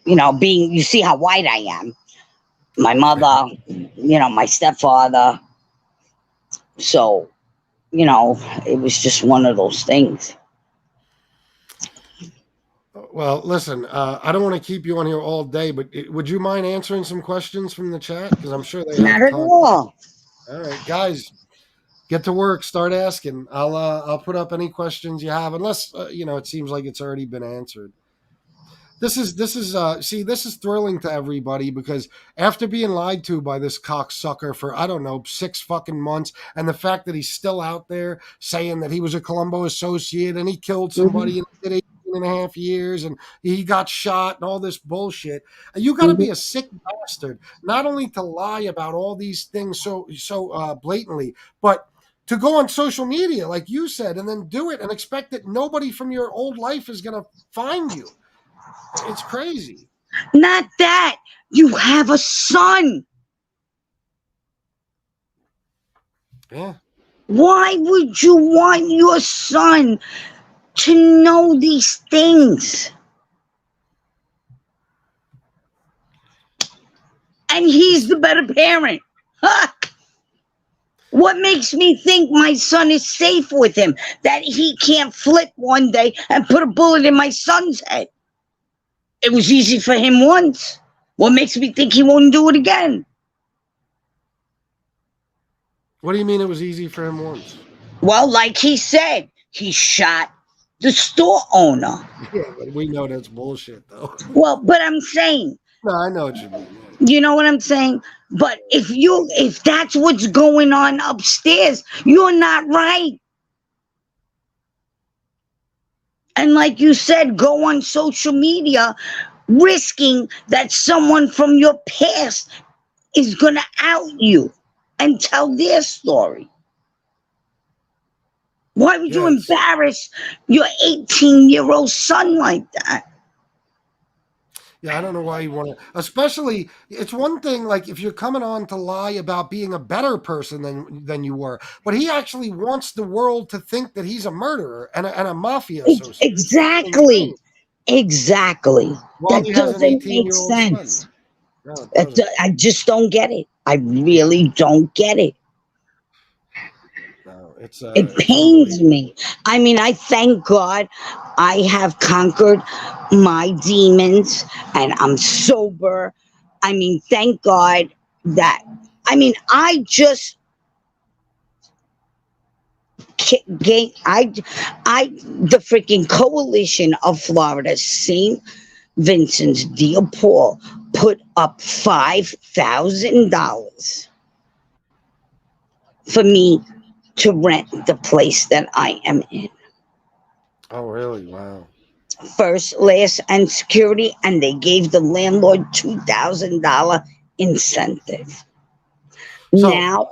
you see how white I am. My mother, my stepfather. So, it was just one of those things. Well, listen, I don't want to keep you on here all day, but would you mind answering some questions from the chat? Because I'm sure they Not have at tons. all. All right, guys, get to work. Start asking. I'll put up any questions you have, unless it seems like it's already been answered. This is thrilling to everybody because after being lied to by this cocksucker for I don't know 6 fucking months, and the fact that he's still out there saying that he was a Colombo associate and he killed somebody Hmm. and did 18.5 years and he got shot and all this bullshit, you got to be Hmm. a sick bastard not only to lie about all these things so blatantly, but to go on social media like you said and then do it and expect that nobody from your old life is going to find you. It's crazy. Not that. You have a son. Yeah. Why would you want your son to know these things? And he's the better parent. Huh? What makes me think my son is safe with him? That he can't flip one day and put a bullet in my son's head. It was easy for him once. What makes me think he won't do it again? What do you mean it was easy for him once? Well, like he said, he shot the store owner. Yeah, but we know that's bullshit, though. Well, but I'm saying, No, I know what you mean. Yeah. you know what I'm saying? But if that's what's going on upstairs, you're not right. And like you said, go on social media risking that someone from your past is going to out you and tell their story. Why would you Yeah, embarrass your 18-year-old son like that? I don't know why you want to. Especially, it's one thing like if you're coming on to lie about being a better person than you were, but he actually wants the world to think that he's a murderer and a mafia associate. It's fucking Exactly. insane. Exactly. While That he has an doesn't make 18-year-old sense. son. No, it doesn't. I just don't get it. I really don't get it. No, It it's pains unbelievable. me. I mean, I thank God I have conquered my demons and I'm sober. I mean, thank God that. I mean, I just the freaking coalition of Florida, St. Vincent's de Paul, put up $5,000 for me to rent the place that I am in. Oh, really? Wow. First, last, and security, and they gave the landlord $2,000 incentive. So,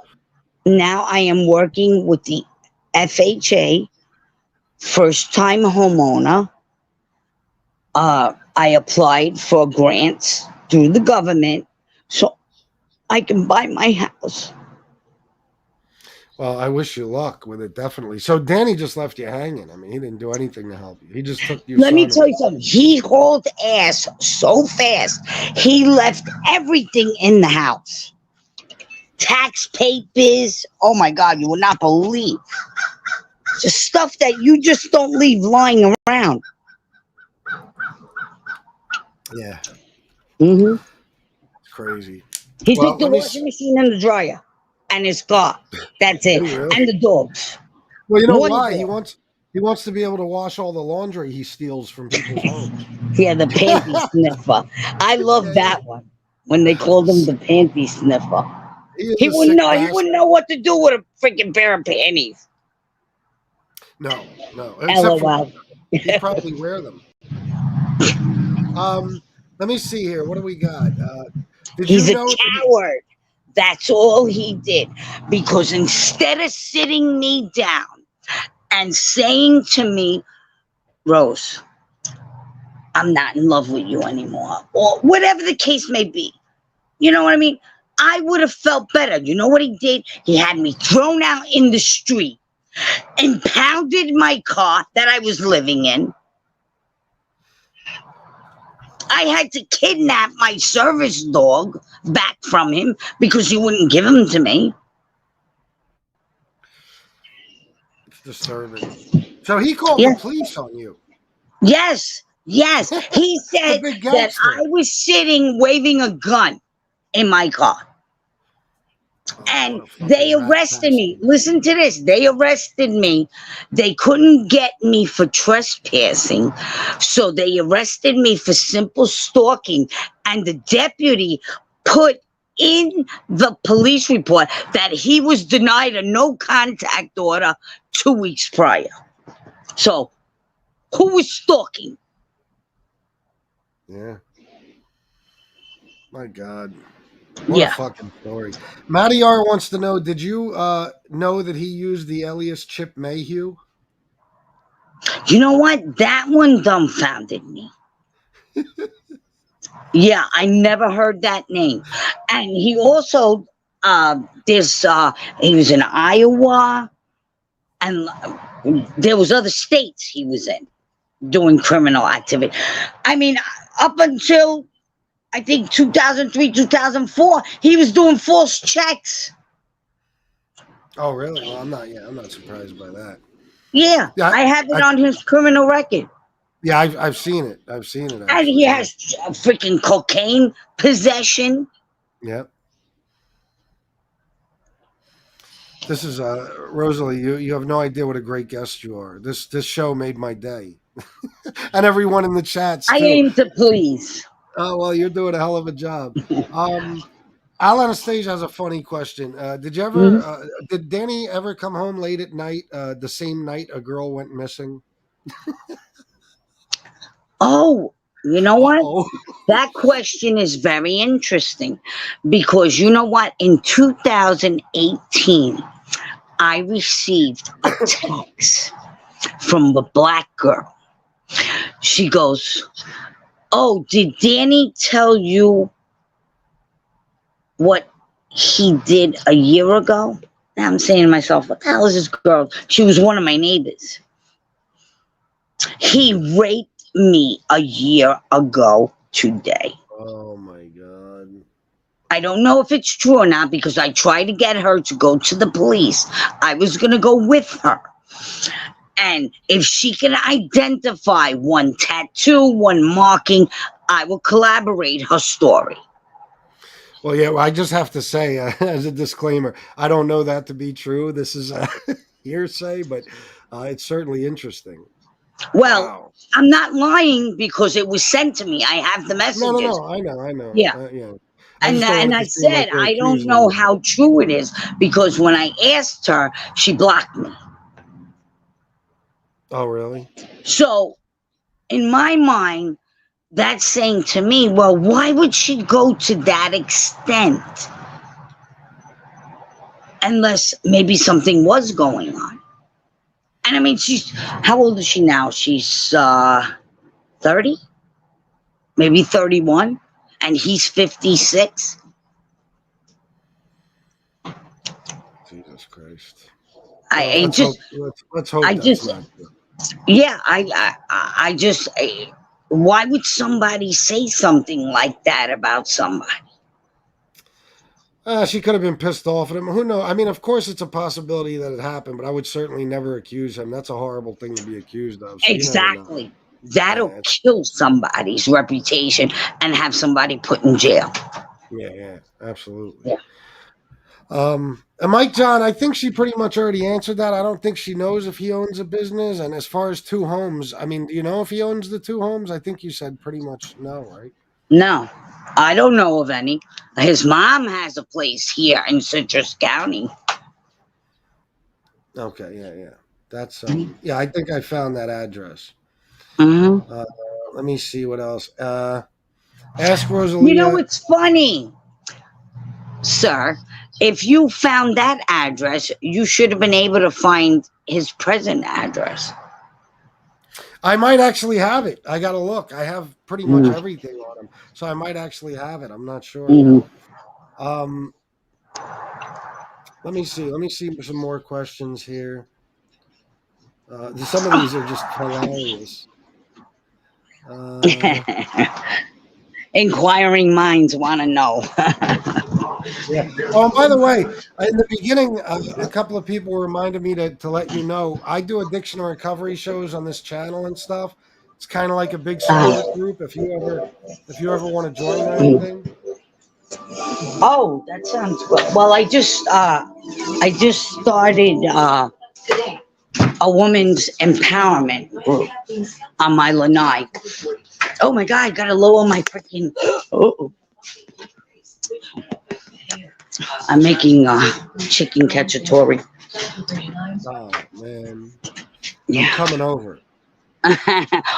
Now I am working with the FHA, first time homeowner. I applied for grants through the government so I can buy my house. well, I wish you luck with it, definitely. So, Danny just left you hanging. I mean, he didn't do anything to help you. He just took your Let me son tell away. you something. He hauled ass so fast. He left everything in the house. Tax papers. Oh my God, you would not believe. Just stuff that you just don't leave lying around. Yeah, Hmm it's crazy. He Well, took the let me. washing machine and the dryer and his car. That's it. Did he really? And the dogs. Well, you know One why? dog. He wants to be able to wash all the laundry he steals from people's homes. Yeah, the panty sniffer. I love Yeah, yeah. that one. When they called him the panty sniffer. He is a sick He wouldn't bastard. know what to do with a freaking pair of panties. No, no. Except for LOL. he'd probably wear them. Let me see here. What do we got? Did you He's a know? coward. That's all he did. Because instead of sitting me down and saying to me, Rose, I'm not in love with you anymore, or whatever the case may be, you know what I mean? I would have felt better. You know what he did? He had me thrown out in the street, impounded my car that I was living in. I had to kidnap my service dog back from him because he wouldn't give him to me. It's disturbing. So he called the Yeah. police on you. Yes. Yes. He The said big that gangster. I was sitting waving a gun in my car. Oh, And what a fucking they rat arrested me. bastard. Listen to this. They arrested me. They couldn't get me for trespassing. So they arrested me for simple stalking. And the deputy put in the police report that he was denied a no contact order 2 weeks prior. So who was stalking? Yeah. My God. What Yeah. a fucking story. Matty R wants to know, did you know that he used the alias Chip Mayhew? You know what? That one dumbfounded me. Yeah, I never heard that name. And he also he was in Iowa, and there was other states he was in doing criminal activity. I mean, up until I think 2003, 2004, he was doing false checks. Oh, really? Well, I'm not surprised by that. Yeah, Yeah, I have it on his criminal record. yeah, I've seen it. I've seen it And actually. he has freaking cocaine possession. Yep. This is Rosalie. You have no idea what a great guest you are. This show made my day, and everyone in the chats I too. aim to please. Oh well, you're doing a hell of a job. Al Anastasia has a funny question. Mhm. Did Danny ever come home late at night? The same night a girl went missing. Oh, you know Uh what? oh. That question is very interesting because you know what? In 2018, I received a text from a black girl. She goes, "Oh, did Danny tell you what he did a year ago?" Now I'm saying to myself, what the hell is this girl? She was one of my neighbors. He raped me a year ago today. Oh my God. I don't know if it's true or not because I tried to get her to go to the police. I was going to go with her. And if she can identify one tattoo, one marking, I will collaborate her story. Well, yeah. Well, I just have to say, as a disclaimer, I don't know that to be true. This is hearsay, but it's certainly interesting. Well, Wow. I'm not lying because it was sent to me. I have the messages. No. I know. Yeah. Yeah. I And just don't want and it I to seem like said we're I don't accusing know you. how true it is because when I asked her, she blocked me. Oh, really? So in my mind, that's saying to me, well, why would she go to that extent? Unless maybe something was going on. And I mean, how old is she now? She's 30, maybe 31, and he's 56. Jesus Christ. I, Well, I just, let's hope I that's just, not true. yeah, I just, why would somebody say something like that about somebody? She could have been pissed off at him. Who knows? I mean, of course, it's a possibility that it happened, but I would certainly never accuse him. That's a horrible thing to be accused of. So you never know. Exactly. That'll Yeah, kill somebody's reputation and have somebody put in jail. yeah, absolutely. Yeah. And Mike John, I think she pretty much already answered that. I don't think she knows if he owns a business. And as far as 2 homes, I mean, do you know if he owns the 2 homes? I think you said pretty much no, right? No, I don't know of any. His mom has a place here in Citrus County. Okay, yeah. That's yeah, I think I found that address. Mm-hmm. Let me see what else. Ask You know, Rosalia. it's funny, sir. If you found that address, you should have been able to find his present address. I might actually have it. I got to look. I have pretty much Mm-hmm. everything on him, so I might actually have it. I'm not sure. Mm-hmm. Um, let me see. Let me see some more questions here. Some of these are just hilarious. Inquiring minds want to know. Yeah. Oh, and by the way, in the beginning, a couple of people reminded me to let you know I do addiction and recovery shows on this channel and stuff. It's kind of like a big support group. If you ever want to join or anything. Oh, that sounds good. Well, I just started a woman's empowerment group on my lanai. Oh my God, I gotta lower my freaking. Oh, I'm making chicken cacciatore. Oh man, I'm Yeah. coming over.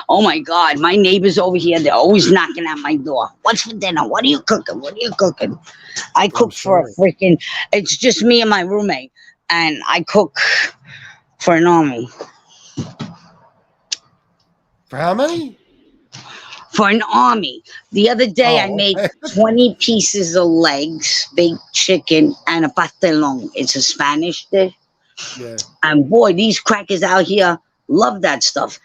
Oh my God, my neighbors over here, they're always knocking at my door. What's for dinner? What are you cooking? What are you cooking? I I'm cook for a sorry. freaking, it's just me and my roommate, and I cook for an army. For how many? For an army. The other day, I Oh, made okay. 20 pieces of legs, baked chicken, and a pastelon. It's a Spanish dish. Yeah. And boy, these crackers out here love that stuff.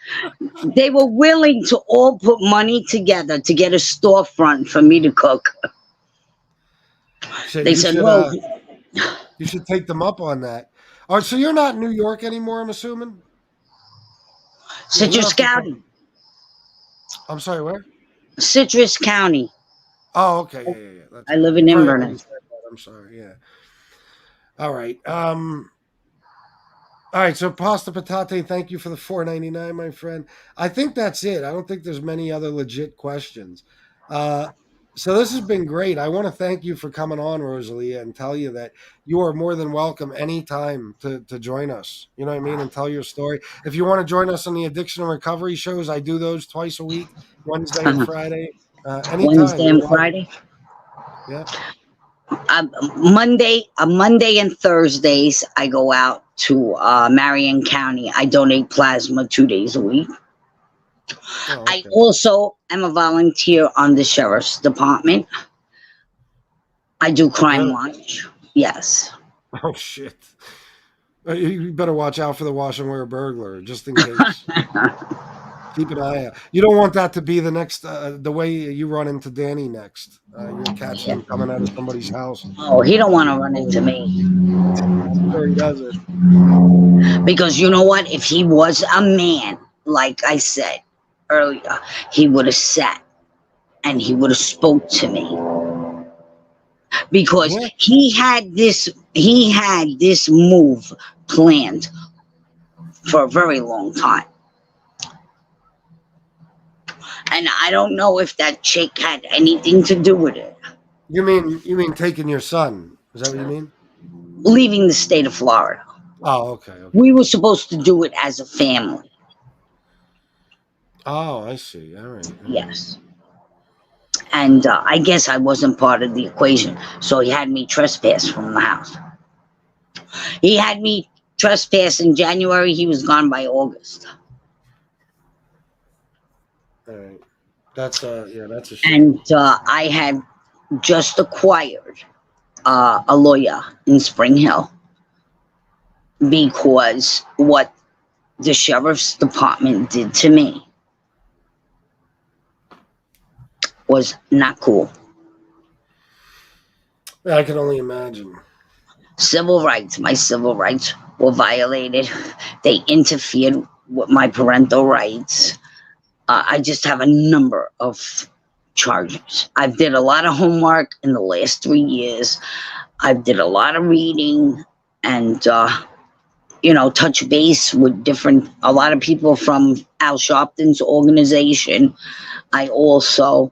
They were willing to all put money together to get a storefront for me to cook. So They said, well, you should take them up on that. All right, so you're not in New York anymore, I'm assuming? Yeah, you don't Citrus have to tell. County. I'm sorry, where? Citrus County. Oh, okay, yeah. That's I good. live in You've already Inverness. said that. I'm sorry, yeah. All right. All right, so pasta patate, thank you for the $4.99, my friend. I think that's it. I don't think there's many other legit questions. So this has been great. I want to thank you for coming on, Rosalia, and tell you that you are more than welcome anytime to join us. You know what I mean? And tell your story. If you want to join us on the addiction and recovery shows, I do those twice a week, Wednesday and Friday. Anytime. Wednesday You're and welcome. Friday. Yeah. Monday and Thursdays, I go out to Marion County. I donate plasma 2 days a week. Oh, I okay. also am a volunteer on the sheriff's department. I do crime Really? watch. Yes. Oh, shit. You better watch out for the wash and wear burglar, just in case. Keep an eye out. You don't want that to be the next, the way you run into Danny next. You're catching him coming out of somebody's house. Oh, he don't want to run into me. I'm sure he doesn't. Because you know what? If he was a man, like I said earlier, he would have sat and he would have spoke to me. because Yeah. he had this move planned for a very long time. And I don't know if that chick had anything to do with it. You mean taking your son? Is that what you mean? Leaving the state of Florida. Oh, okay, okay. We were supposed to do it as a family. Oh, I see. All right. All right. Yes. And I guess I wasn't part of the equation. So he had me trespass from the house. He had me trespass in January. He was gone by August. All right. That's that's a shame. And I had just acquired a lawyer in Spring Hill because what the sheriff's department did to me was not cool. Yeah, I can only imagine. My civil rights were violated. They interfered with my parental rights. I just have a number of charges. I've did a lot of homework in the last 3 years. I've did a lot of reading and touch base with a lot of people from Al Sharpton's organization. I also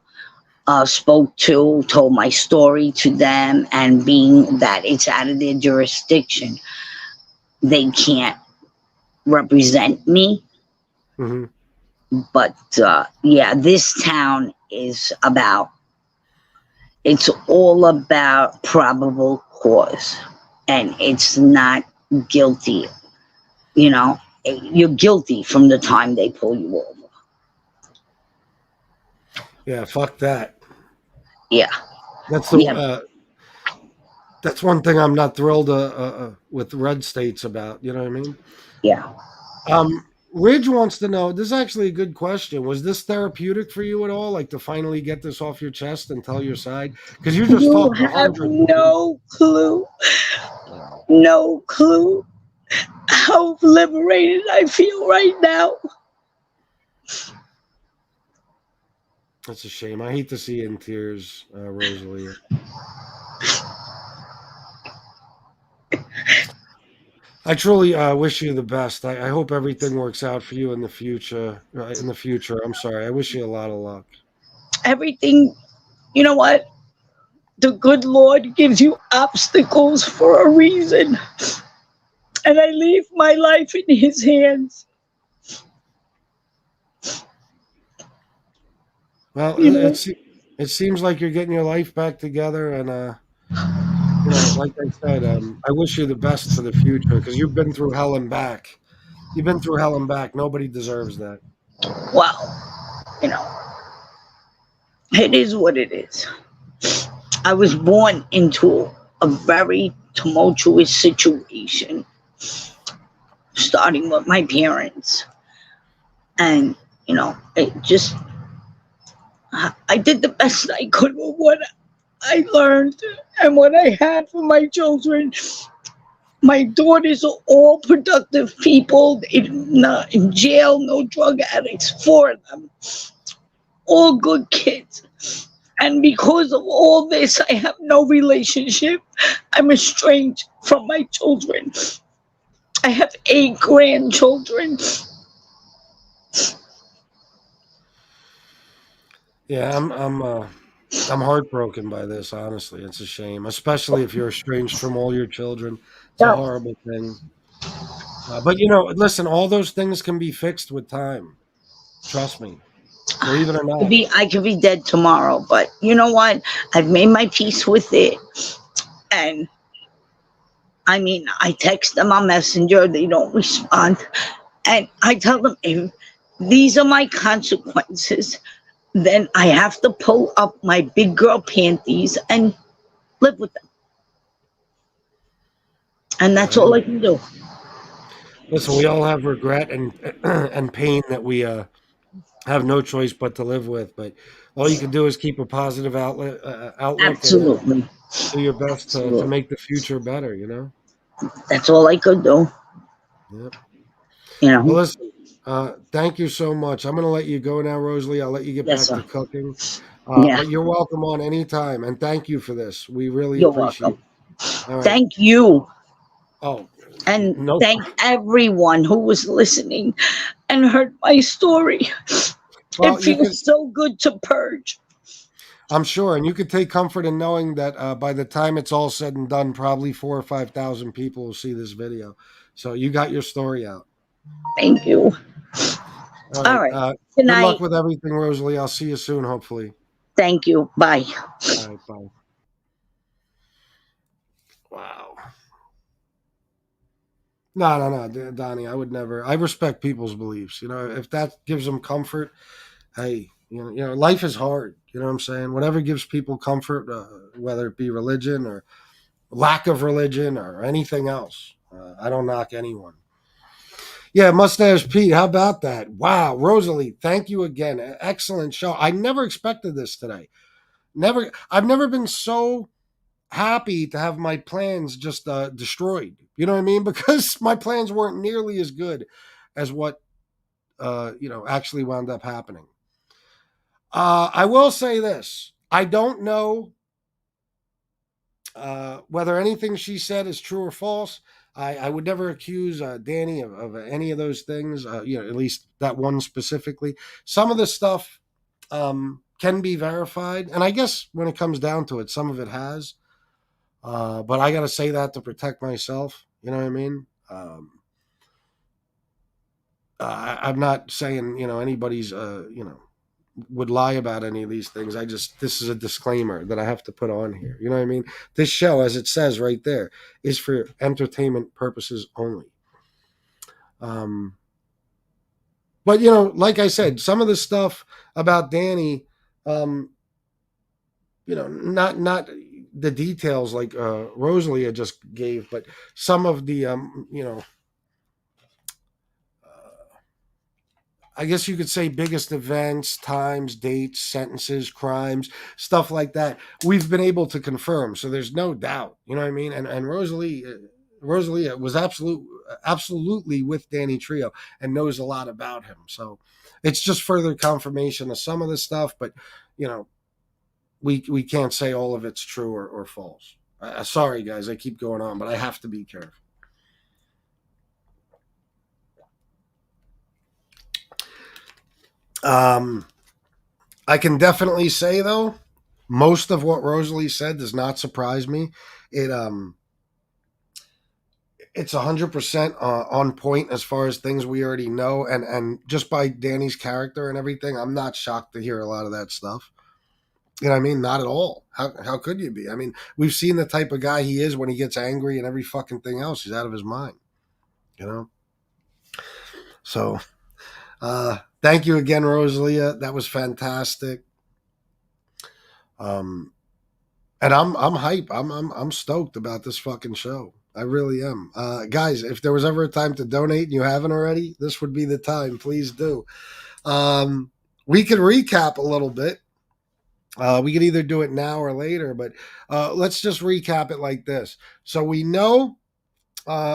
told my story to them, and being that it's out of their jurisdiction, they can't represent me. Hmm. But this town is it's all about probable cause, and it's not guilty. You're guilty from the time they pull you over. Yeah, fuck that. Yeah. That's Yeah. that's one thing I'm not thrilled with red states about. You know what I mean? Yeah. Ridge wants to know. This is actually a good question. Was this therapeutic for you at all? Like to finally get this off your chest and tell your side? Because you just You talked have 100. no clue, no clue how liberated I feel right now. That's a shame. I hate to see you in tears, Rosalie. I truly wish you the best. I hope everything works out for you in the future. I'm sorry. I wish you a lot of luck. Everything, you know what? The good Lord gives you obstacles for a reason. And I leave my life in His hands. Well, it seems like you're getting your life back together, and like I said, I wish you the best for the future because you've been through hell and back. You've been through hell and back. Nobody deserves that. Well, it is what it is. I was born into a very tumultuous situation, starting with my parents. And, I did the best I could with what I learned and what I had for my children. My daughters are all productive people, not in jail, no drug addicts, 4 of them. All good kids. And because of all this, I have no relationship. I'm estranged from my children. I have 8 grandchildren. Yeah, I'm heartbroken by this. Honestly, it's a shame, especially if you're estranged from all your children. It's a No. horrible thing. But listen, all those things can be fixed with time. Trust me. Believe it or not. I could be dead tomorrow, but you know what? I've made my peace with it. And I text them on Messenger, they don't respond. And I tell them, if these are my consequences, then I have to pull up my big girl panties and live with them. And that's all I can do. Listen, we all have regret and and pain that we have no choice but to live with. But all you can do is keep a positive outlook Absolutely. and do your best to Absolutely. make the future better. That's all I could do. Yep. You know. Well, listen, Thank you so much. I'm going to let you go now, Rosalie. I'll let you get Yes, back sir. to cooking. Yeah, But you're welcome on anytime. And thank you for this. We really you're appreciate welcome. it. All right. Thank you. Oh, And no. thank everyone who was listening and heard my story. It Well, you could, feels so good to purge. I'm sure. And you could take comfort in knowing that by the time it's all said and done, probably 4 or 5 thousand people will see this video. So you got your story out. Thank you. All All right. right. Good Good luck night. with everything, Rosalie. I'll see you soon, hopefully. Thank you. Bye. All right. Bye. Wow. No, no, no, Donnie. I would never. I respect people's beliefs. If that gives them comfort, hey, life is hard. You know what I'm saying? Whatever gives people comfort, whether it be religion or lack of religion or anything else, I don't knock anyone. Yeah, Mustache Pete, how about that? Wow, Rosalie, thank you again. Excellent show. I never expected this today. Never. I've never been so happy to have my plans just destroyed. You know what I mean? Because my plans weren't nearly as good as what actually wound up happening. I will say this: I don't know whether anything she said is true or false. I would never accuse Danny of any of those things. At least that one specifically. Some of the stuff can be verified, and I guess when it comes down to it, some of it has. But I got to say that to protect myself. You know what I mean? I'm not saying anybody's would lie about any of these things. This is a disclaimer that I have to put on here. You know what I mean? This show, as it says right there, is for entertainment purposes only. But like I said, some of the stuff about Danny, not the details like Rosalie just gave, but some of the I guess you could say biggest events, times, dates, sentences, crimes, stuff like that. We've been able to confirm, so there's no doubt. You know what I mean? And Rosalie was absolutely with Danny Trio and knows a lot about him. So it's just further confirmation of some of the stuff, but you know we can't say all of it's true or false. Sorry, guys, I keep going on, but I have to be careful. I can definitely say though, most of what Rosalie said does not surprise me. It it's 100% on point as far as things we already know, and just by Danny's character and everything, I'm not shocked to hear a lot of that stuff. You know what I mean? Not at all. How could you be? I mean, we've seen the type of guy he is when he gets angry and every fucking thing else. He's out of his mind. You know. So, thank you again, Rosalia. That was fantastic. Um, and I'm hype. I'm stoked about this fucking show. I really am. Guys, if there was ever a time to donate and you haven't already, this would be the time. Please do. We could recap a little bit. We could either do it now or later, but let's just recap it like this. So we know,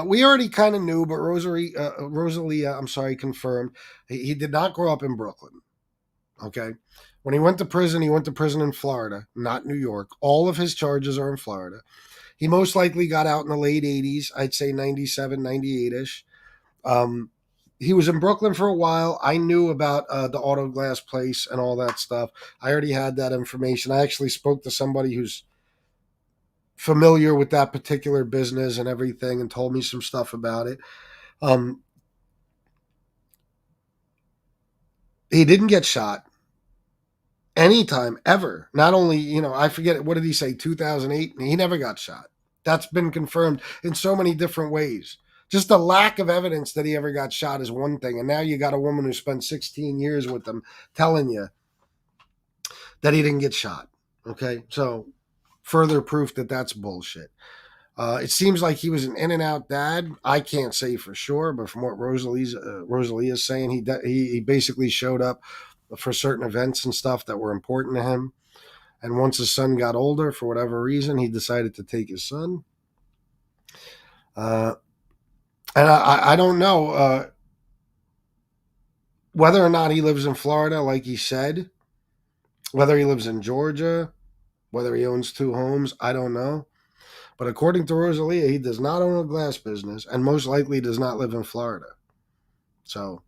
we already kind of knew, but Rosalia, I'm sorry, confirmed he did not grow up in Brooklyn. Okay. When he went to prison in Florida, not New York. All of his charges are in Florida. He most likely got out in the late 80s, I'd say 97, 98 ish. Um, he was in Brooklyn for a while. I knew about the auto glass place and all that stuff. I already had that information. I actually spoke to somebody who's familiar with that particular business and everything and told me some stuff about it. Um, he didn't get shot anytime ever. Not only, I forget, what did he say, 2008? He never got shot. That's been confirmed in so many different ways. Just the lack of evidence that he ever got shot is one thing. And now you got a woman who spent 16 years with him telling you that he didn't get shot. Okay. So further proof that that's bullshit. It seems like he was an in and out dad. I can't say for sure, but from what Rosalie is saying, he basically showed up for certain events and stuff that were important to him. And once his son got older, for whatever reason, he decided to take his son. And I don't know. whether or not he lives in Florida, like he said, whether he lives in Georgia, whether he owns 2 homes, I don't know. But according to Rosalia, he does not own a glass business and most likely does not live in Florida. So,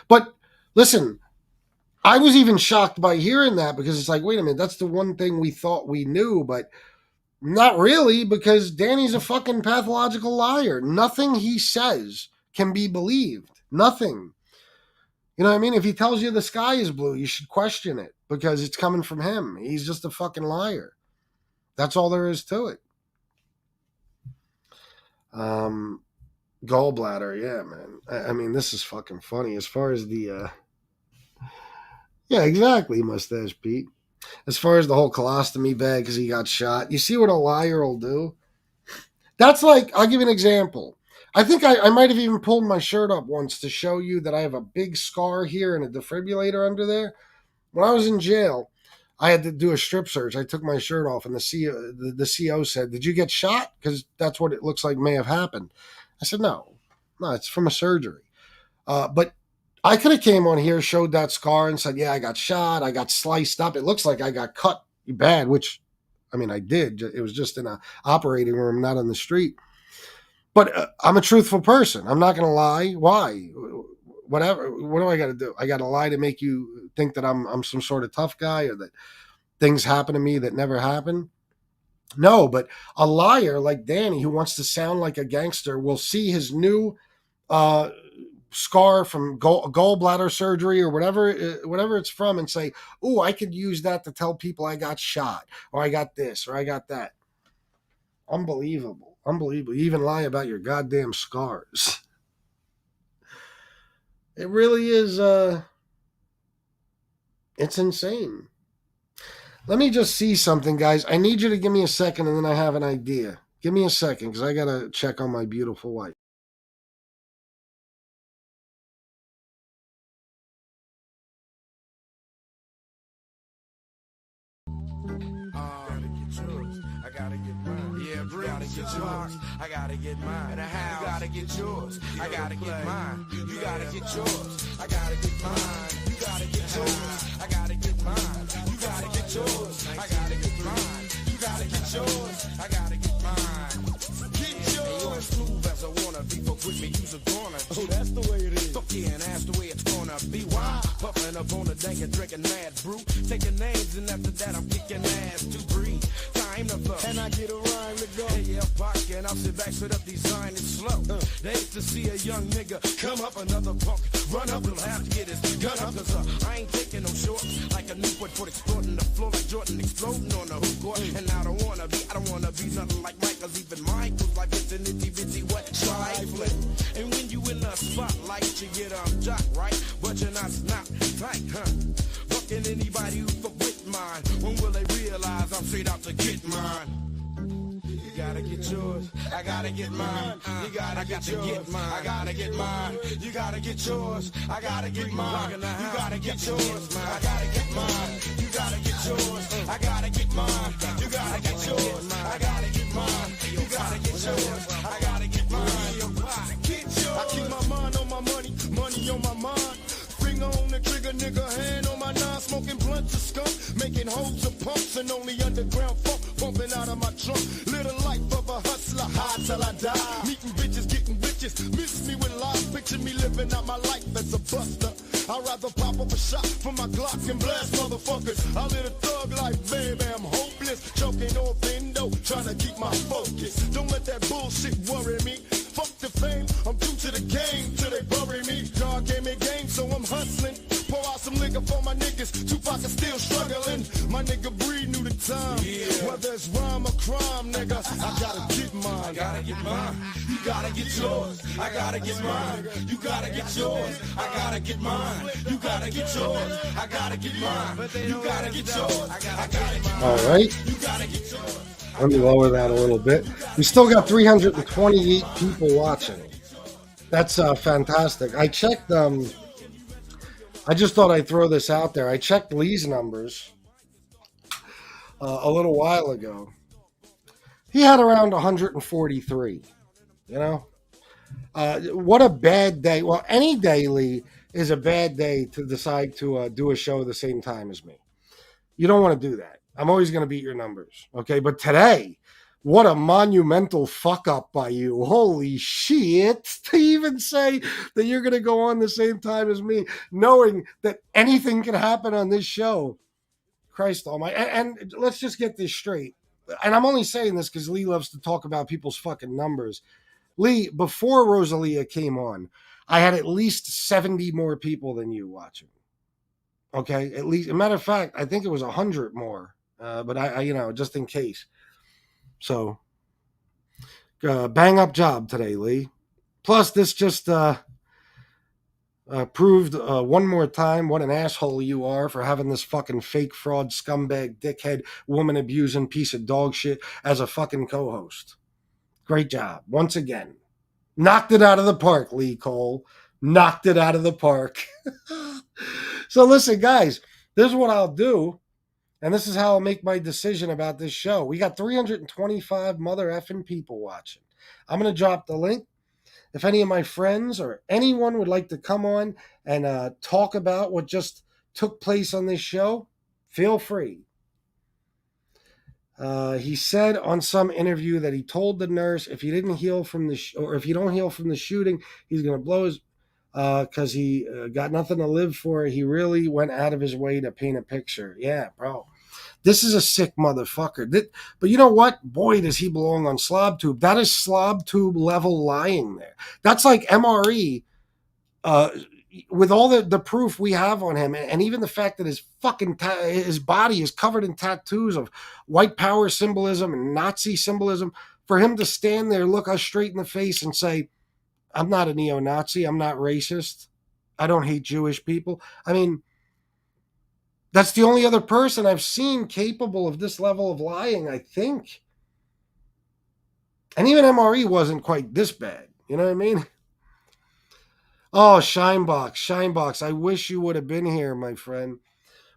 but listen, I was even shocked by hearing that because it's like, wait a minute, that's the one thing we thought we knew, but not really, because Danny's a fucking pathological liar. Nothing he says can be believed. Nothing. You know what I mean? If he tells you the sky is blue, you should question it because it's coming from him. He's just a fucking liar. That's all there is to it. Gallbladder, yeah, man. I mean, this is fucking funny. As far as the, yeah, exactly, Mustache Pete. As far as the whole colostomy bag because he got shot, you see what a liar will do? That's like, I'll give you an example. I think I might have even pulled my shirt up once to show you that I have a big scar here and a defibrillator under there. When I was in jail, I had to do a strip search. I took my shirt off, and the CO said, "Did you get shot?" Because that's what it looks like may have happened. I said, no, it's from a surgery. But I could have came on here, showed that scar, and said, yeah, I got shot. I got sliced up. It looks like I got cut bad, which, I mean, I did. It was just in an operating room, not on the street. But I'm a truthful person. I'm not going to lie. Why? Whatever. What do I got to do? I got to lie to make you think that I'm some sort of tough guy or that things happen to me that never happened? No, but a liar like Danny who wants to sound like a gangster will see his new scar from gallbladder surgery or whatever it's from and say, oh, I could use that to tell people I got shot or I got this or I got that. Unbelievable. You even lie about your goddamn scars. It really is, it's insane. Let me just see something, guys. I need you to give me a second and then I have an idea. Give me a second because I got to check on my beautiful wife. I gotta get mine. In the house, you gotta get yours. I gotta get mine. You gotta get yours. I gotta get mine. You gotta get yours. I gotta get mine. You gotta get yours. I gotta get mine. You gotta get yours. I gotta get mine. Get yours. Smooth as I wanna be, but with me use a corner. Oh, that's the way it is. Fuck yeah, and that's the way it's gonna be. Why? Puffing up on the dank and drinking mad brew. Taking names and after that I'm kicking ass to breathe. Time to flow. And I get a rhyme to go. Hey, yeah, pocket, and I'll sit back, sit up, design it slow. They hate to see a young nigga come up, another punk run up, he'll have to get his gun up, cause I ain't taking no shorts. Like a Newport for exploding the floor like Jordan exploding on the hoop court. And I don't wanna be nothing like Mike, cause even Michael's like it's an itty bitty wet trifling. And when you in the spotlight, you get shot, right? But you're not tight, huh? Fucking anybody who fuck with mine. When will they realize I'm straight out to get mine? You gotta get yours, I gotta get mine. You gotta get yours, I gotta get mine. You gotta get yours, I gotta get mine. You gotta get yours, I gotta get mine. You gotta get yours, I gotta get mine. You gotta get yours, I gotta get mine. You gotta get yours, I gotta get mine. Get yours. I keep my mind on my money, money on my mind. Finger on the trigger, nigga, hand on my nine, smoking blunts of skunk, making holes of pumps and only underground funk pumping out of my trunk. Little life of a hustler, high till I die. Meeting bitches, getting bitches, miss me with live, picture me living out my life as a buster. I'd rather pop up a shot from my Glock and blast motherfuckers. I live a thug life, baby, I'm hopeless. Choking off endo, trying to keep my focus. Don't let that bullshit worry me. Fuck the fame, I'm due to the game till they bury me. God gave me game, so I'm hustling. Pour out some liquor for my niggas. Tupac is still struggling. My nigga Breed knew the time. Yeah. Whether it's rhyme or crime, nigga, I gotta get mine. I gotta get mine. You gotta get yours. I gotta get mine. You gotta get yours. I gotta get mine. You gotta get yours. I gotta get mine. You gotta get yours. I gotta get mine. All right. You gotta get yours. Let me lower that a little bit. We still got 328 people watching. That's fantastic. I checked. I just thought I'd throw this out there. I checked Lee's numbers a little while ago. He had around 143. You know, what a bad day. Well, any day, Lee. is a bad day to decide to do a show the same time as me. You don't want to do that. I'm always going to beat your numbers. Okay. But today, what a monumental fuck up by you. Holy shit. To even say that you're going to go on the same time as me, knowing that anything can happen on this show. Christ almighty. And let's just get this straight. And I'm only saying this because Lee loves to talk about people's fucking numbers. Lee, before Rosalia came on, I had at least 70 more people than you watching. Okay, at least. As a matter of fact, I think it was 100 more. But I just in case. So, bang up job today, Lee. Plus, this just proved one more time what an asshole you are for having this fucking fake fraud, scumbag, dickhead, woman abusing piece of dog shit as a fucking co-host. Great job. Once again. Knocked it out of the park, Lee Cole. Knocked it out of the park. So listen, guys, this is what I'll do. And this is how I'll make my decision about this show. We got 325 mother effing people watching. I'm going to drop the link. If any of my friends or anyone would like to come on and talk about what just took place on this show, feel free. He said on some interview that he told the nurse if he didn't heal from or if you don't heal from the shooting, he's going to blow his because he got nothing to live for. He really went out of his way to paint a picture. Yeah, bro. This is a sick motherfucker. But you know what? Boy, does he belong on SlobTube. That is SlobTube level lying there. That's like MRE with all the proof we have on him, and even the fact that his fucking his body is covered in tattoos of white power symbolism and Nazi symbolism, for him to stand there, look us straight in the face and say, I'm not a neo-Nazi, I'm not racist, I don't hate Jewish people. I mean, that's the only other person I've seen capable of this level of lying, I think. And even MRE wasn't quite this bad. You know what I mean? Oh, Shinebox, I wish you would have been here, my friend.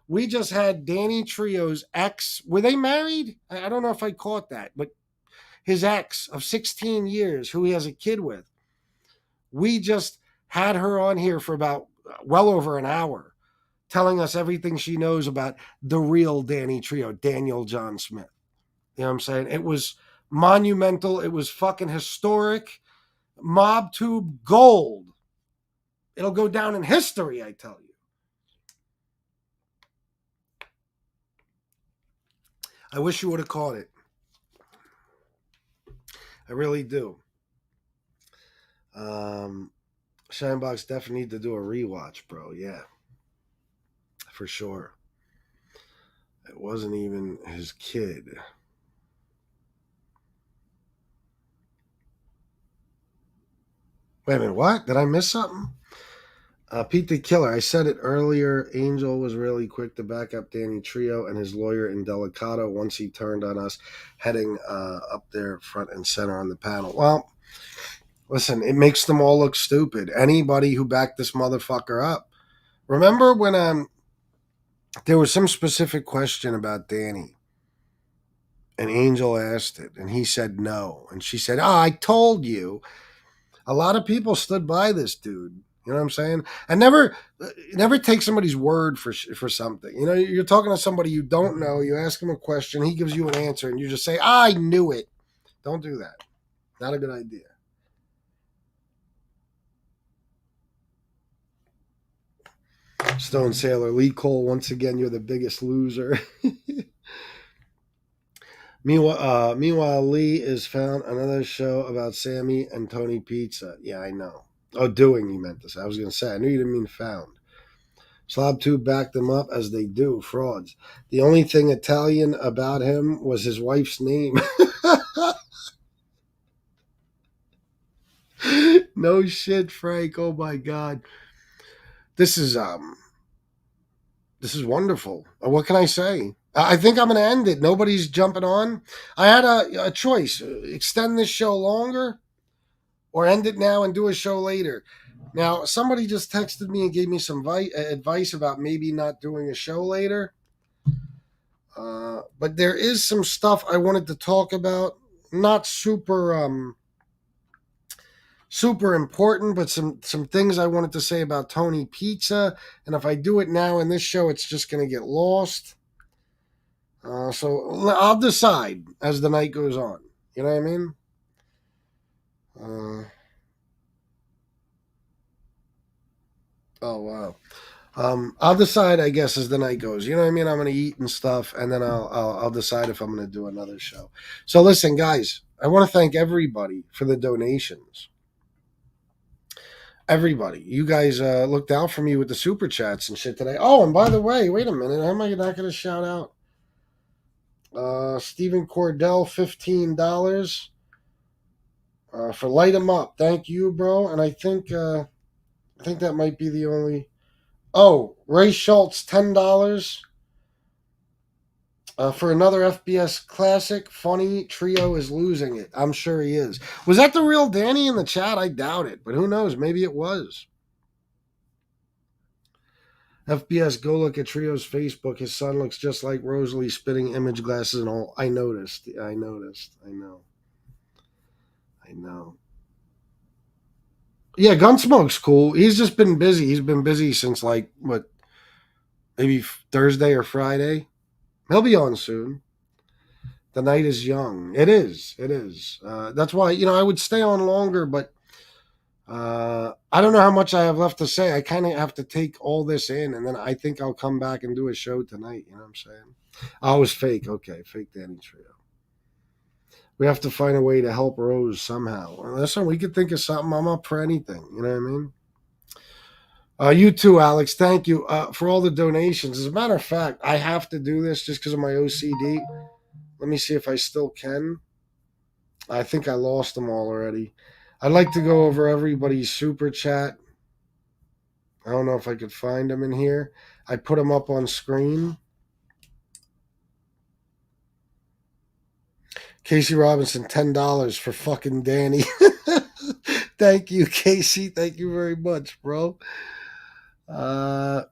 We just had Danny Trio's ex. Were they married? I don't know if I caught that, but his ex of 16 years, who he has a kid with, we just had her on here for about well over an hour, telling us everything she knows about the real Danny Trio, Daniel John Smith. You know what I'm saying? It was monumental. It was fucking historic. MobTube gold. It'll go down in history, I tell you. I wish you would have caught it. I really do. Shinebox definitely need to do a rewatch, bro. Yeah. For sure. It wasn't even his kid. Wait a minute, what? Did I miss something? Pete the Killer, I said it earlier. Angel was really quick to back up Danny Trio and his lawyer in Delicato once he turned on us, heading up there front and center on the panel. Well, listen, it makes them all look stupid. Anybody who backed this motherfucker up. Remember when there was some specific question about Danny, and Angel asked it, and he said no. And she said, I told you. A lot of people stood by this dude. You know what I'm saying? And never take somebody's word for something. You know, you're talking to somebody you don't know. You ask him a question. He gives you an answer. And you just say, I knew it. Don't do that. Not a good idea. Stone Sailor. Lee Cole, once again, you're the biggest loser. Meanwhile, Lee is found another show about Sammy and Tony Pizza. Yeah, I know. Oh, doing, you meant this. I was going to say, I knew you didn't mean found. SlobTube backed them up as they do, frauds. The only thing Italian about him was his wife's name. No shit, Frank. Oh my God. This is wonderful. What can I say? I think I'm going to end it. Nobody's jumping on. I had a choice. Extend this show longer or end it now and do a show later. Now, somebody just texted me and gave me some advice about maybe not doing a show later. But there is some stuff I wanted to talk about. Not super super important, but some things I wanted to say about Tony Pizza. And if I do it now in this show, it's just going to get lost. So I'll decide as the night goes on. You know what I mean? Oh, wow. I'll decide, I guess, as the night goes. You know what I mean? I'm going to eat and stuff, and then I'll decide if I'm going to do another show. So listen, guys, I want to thank everybody for the donations. Everybody, you guys looked out for me with the super chats and shit today. Oh, and by the way, wait a minute, how am I not going to shout out? Stephen Cordell, $15 for light 'em up. Thank you, bro. And I think that might be the only. Oh, Ray Schultz, $10 for another FBS classic. Funny trio is losing it. I'm sure he is. Was that the real Danny in the chat? I doubt it, but who knows? Maybe it was. FBS, go look at Trio's Facebook. His son looks just like Rosalie, spitting image glasses and all. I noticed. I know. Yeah, Gunsmoke's cool. He's just been busy. He's been busy since maybe Thursday or Friday. He'll be on soon. The night is young. It is. That's why, I would stay on longer, but I don't know how much I have left to say. I kind of have to take all this in, and then I think I'll come back and do a show tonight. You know what I'm saying? I was fake. Okay, fake Danny Trio. We have to find a way to help Rose somehow. Listen, we could think of something. I'm up for anything. You know what I mean? You too, Alex. Thank you for all the donations. As a matter of fact, I have to do this just because of my OCD. Let me see if I still can. I think I lost them all already. I'd like to go over everybody's super chat. I don't know if I could find them in here. I put them up on screen. Casey Robinson, $10 for fucking Danny. Thank you, Casey. Thank you very much, bro. Let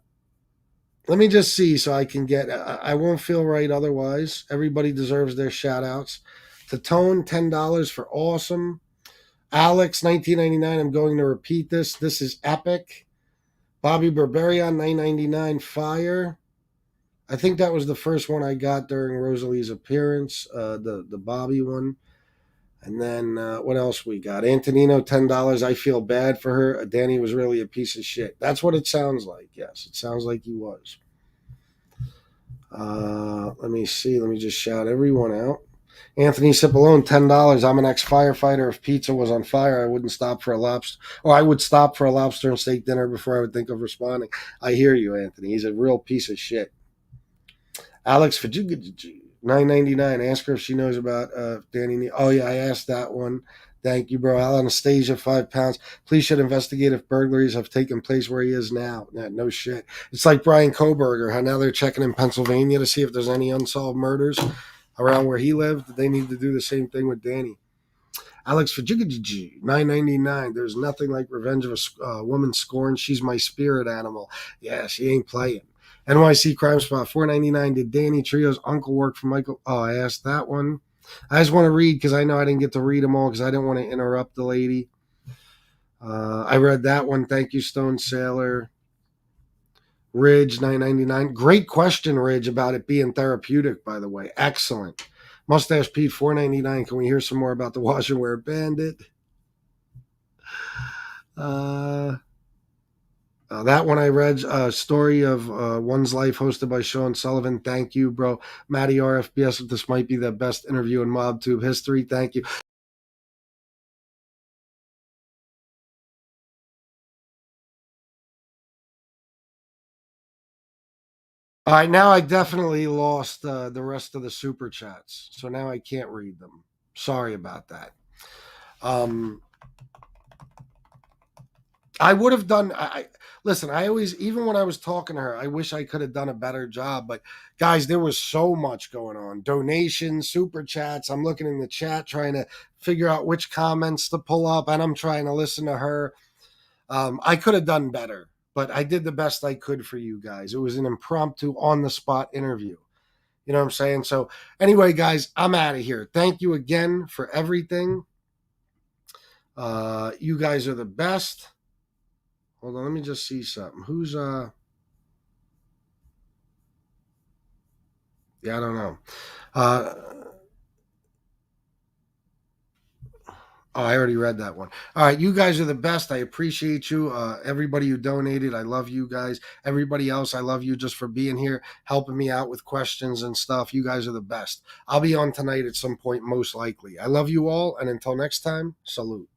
me just see so I can get. I won't feel right otherwise. Everybody deserves their shout outs. To Tone, $10 for awesome. Alex, $19.99. I'm going to repeat this. This is epic. Bobby Berberian, $9.99. Fire. I think that was the first one I got during Rosalie's appearance, the Bobby one. And then what else we got? Antonino, $10. I feel bad for her. Danny was really a piece of shit. That's what it sounds like. Yes, it sounds like he was. Let me see. Let me just shout everyone out. Anthony Cipollone, $10. I'm an ex-firefighter. If pizza was on fire, I wouldn't stop for a lobster. Or I would stop for a lobster and steak dinner before I would think of responding. I hear you, Anthony. He's a real piece of shit. Alex Fajugaji, $9.99. Ask her if she knows about Danny. Oh, yeah, I asked that one. Thank you, bro. Anastasia, £5. Police should investigate if burglaries have taken place where he is now. No shit. It's like Brian Koberger, how now they're checking in Pennsylvania to see if there's any unsolved murders around where he lived. They need to do the same thing with Danny. Alex Fajugaji, $9.99. There's nothing like revenge of a woman scorned. She's my spirit animal. Yeah, she ain't playing. NYC Crime Spot, $4.99. Did Danny Trio's uncle work for Michael? Oh, I asked that one. I just want to read because I know I didn't get to read them all because I didn't want to interrupt the lady. I read that one. Thank you, Stone Sailor. Ridge, $9.99. Great question, Ridge, about it being therapeutic, by the way. Excellent. Mustache Pete, $4.99. Can we hear some more about the Wash and Wear Bandit? That one I read, Story of One's Life, hosted by Sean Sullivan. Thank you, bro. Matty RFBS, this might be the best interview in MobTube history. Thank you. All right, now I definitely lost the rest of the super chats, so now I can't read them. Sorry about that. I would have done. Listen. I always, even when I was talking to her, I wish I could have done a better job. But guys, there was so much going on: donations, super chats. I'm looking in the chat trying to figure out which comments to pull up, and I'm trying to listen to her. I could have done better, but I did the best I could for you guys. It was an impromptu, on the spot interview. You know what I'm saying? So anyway, guys, I'm out of here. Thank you again for everything. You guys are the best. Hold on, let me just see something. Who's yeah, I don't know. Oh, I already read that one. All right, you guys are the best. I appreciate you. Everybody who donated, I love you guys. Everybody else, I love you just for being here, helping me out with questions and stuff. You guys are the best. I'll be on tonight at some point, most likely. I love you all, and until next time, salute.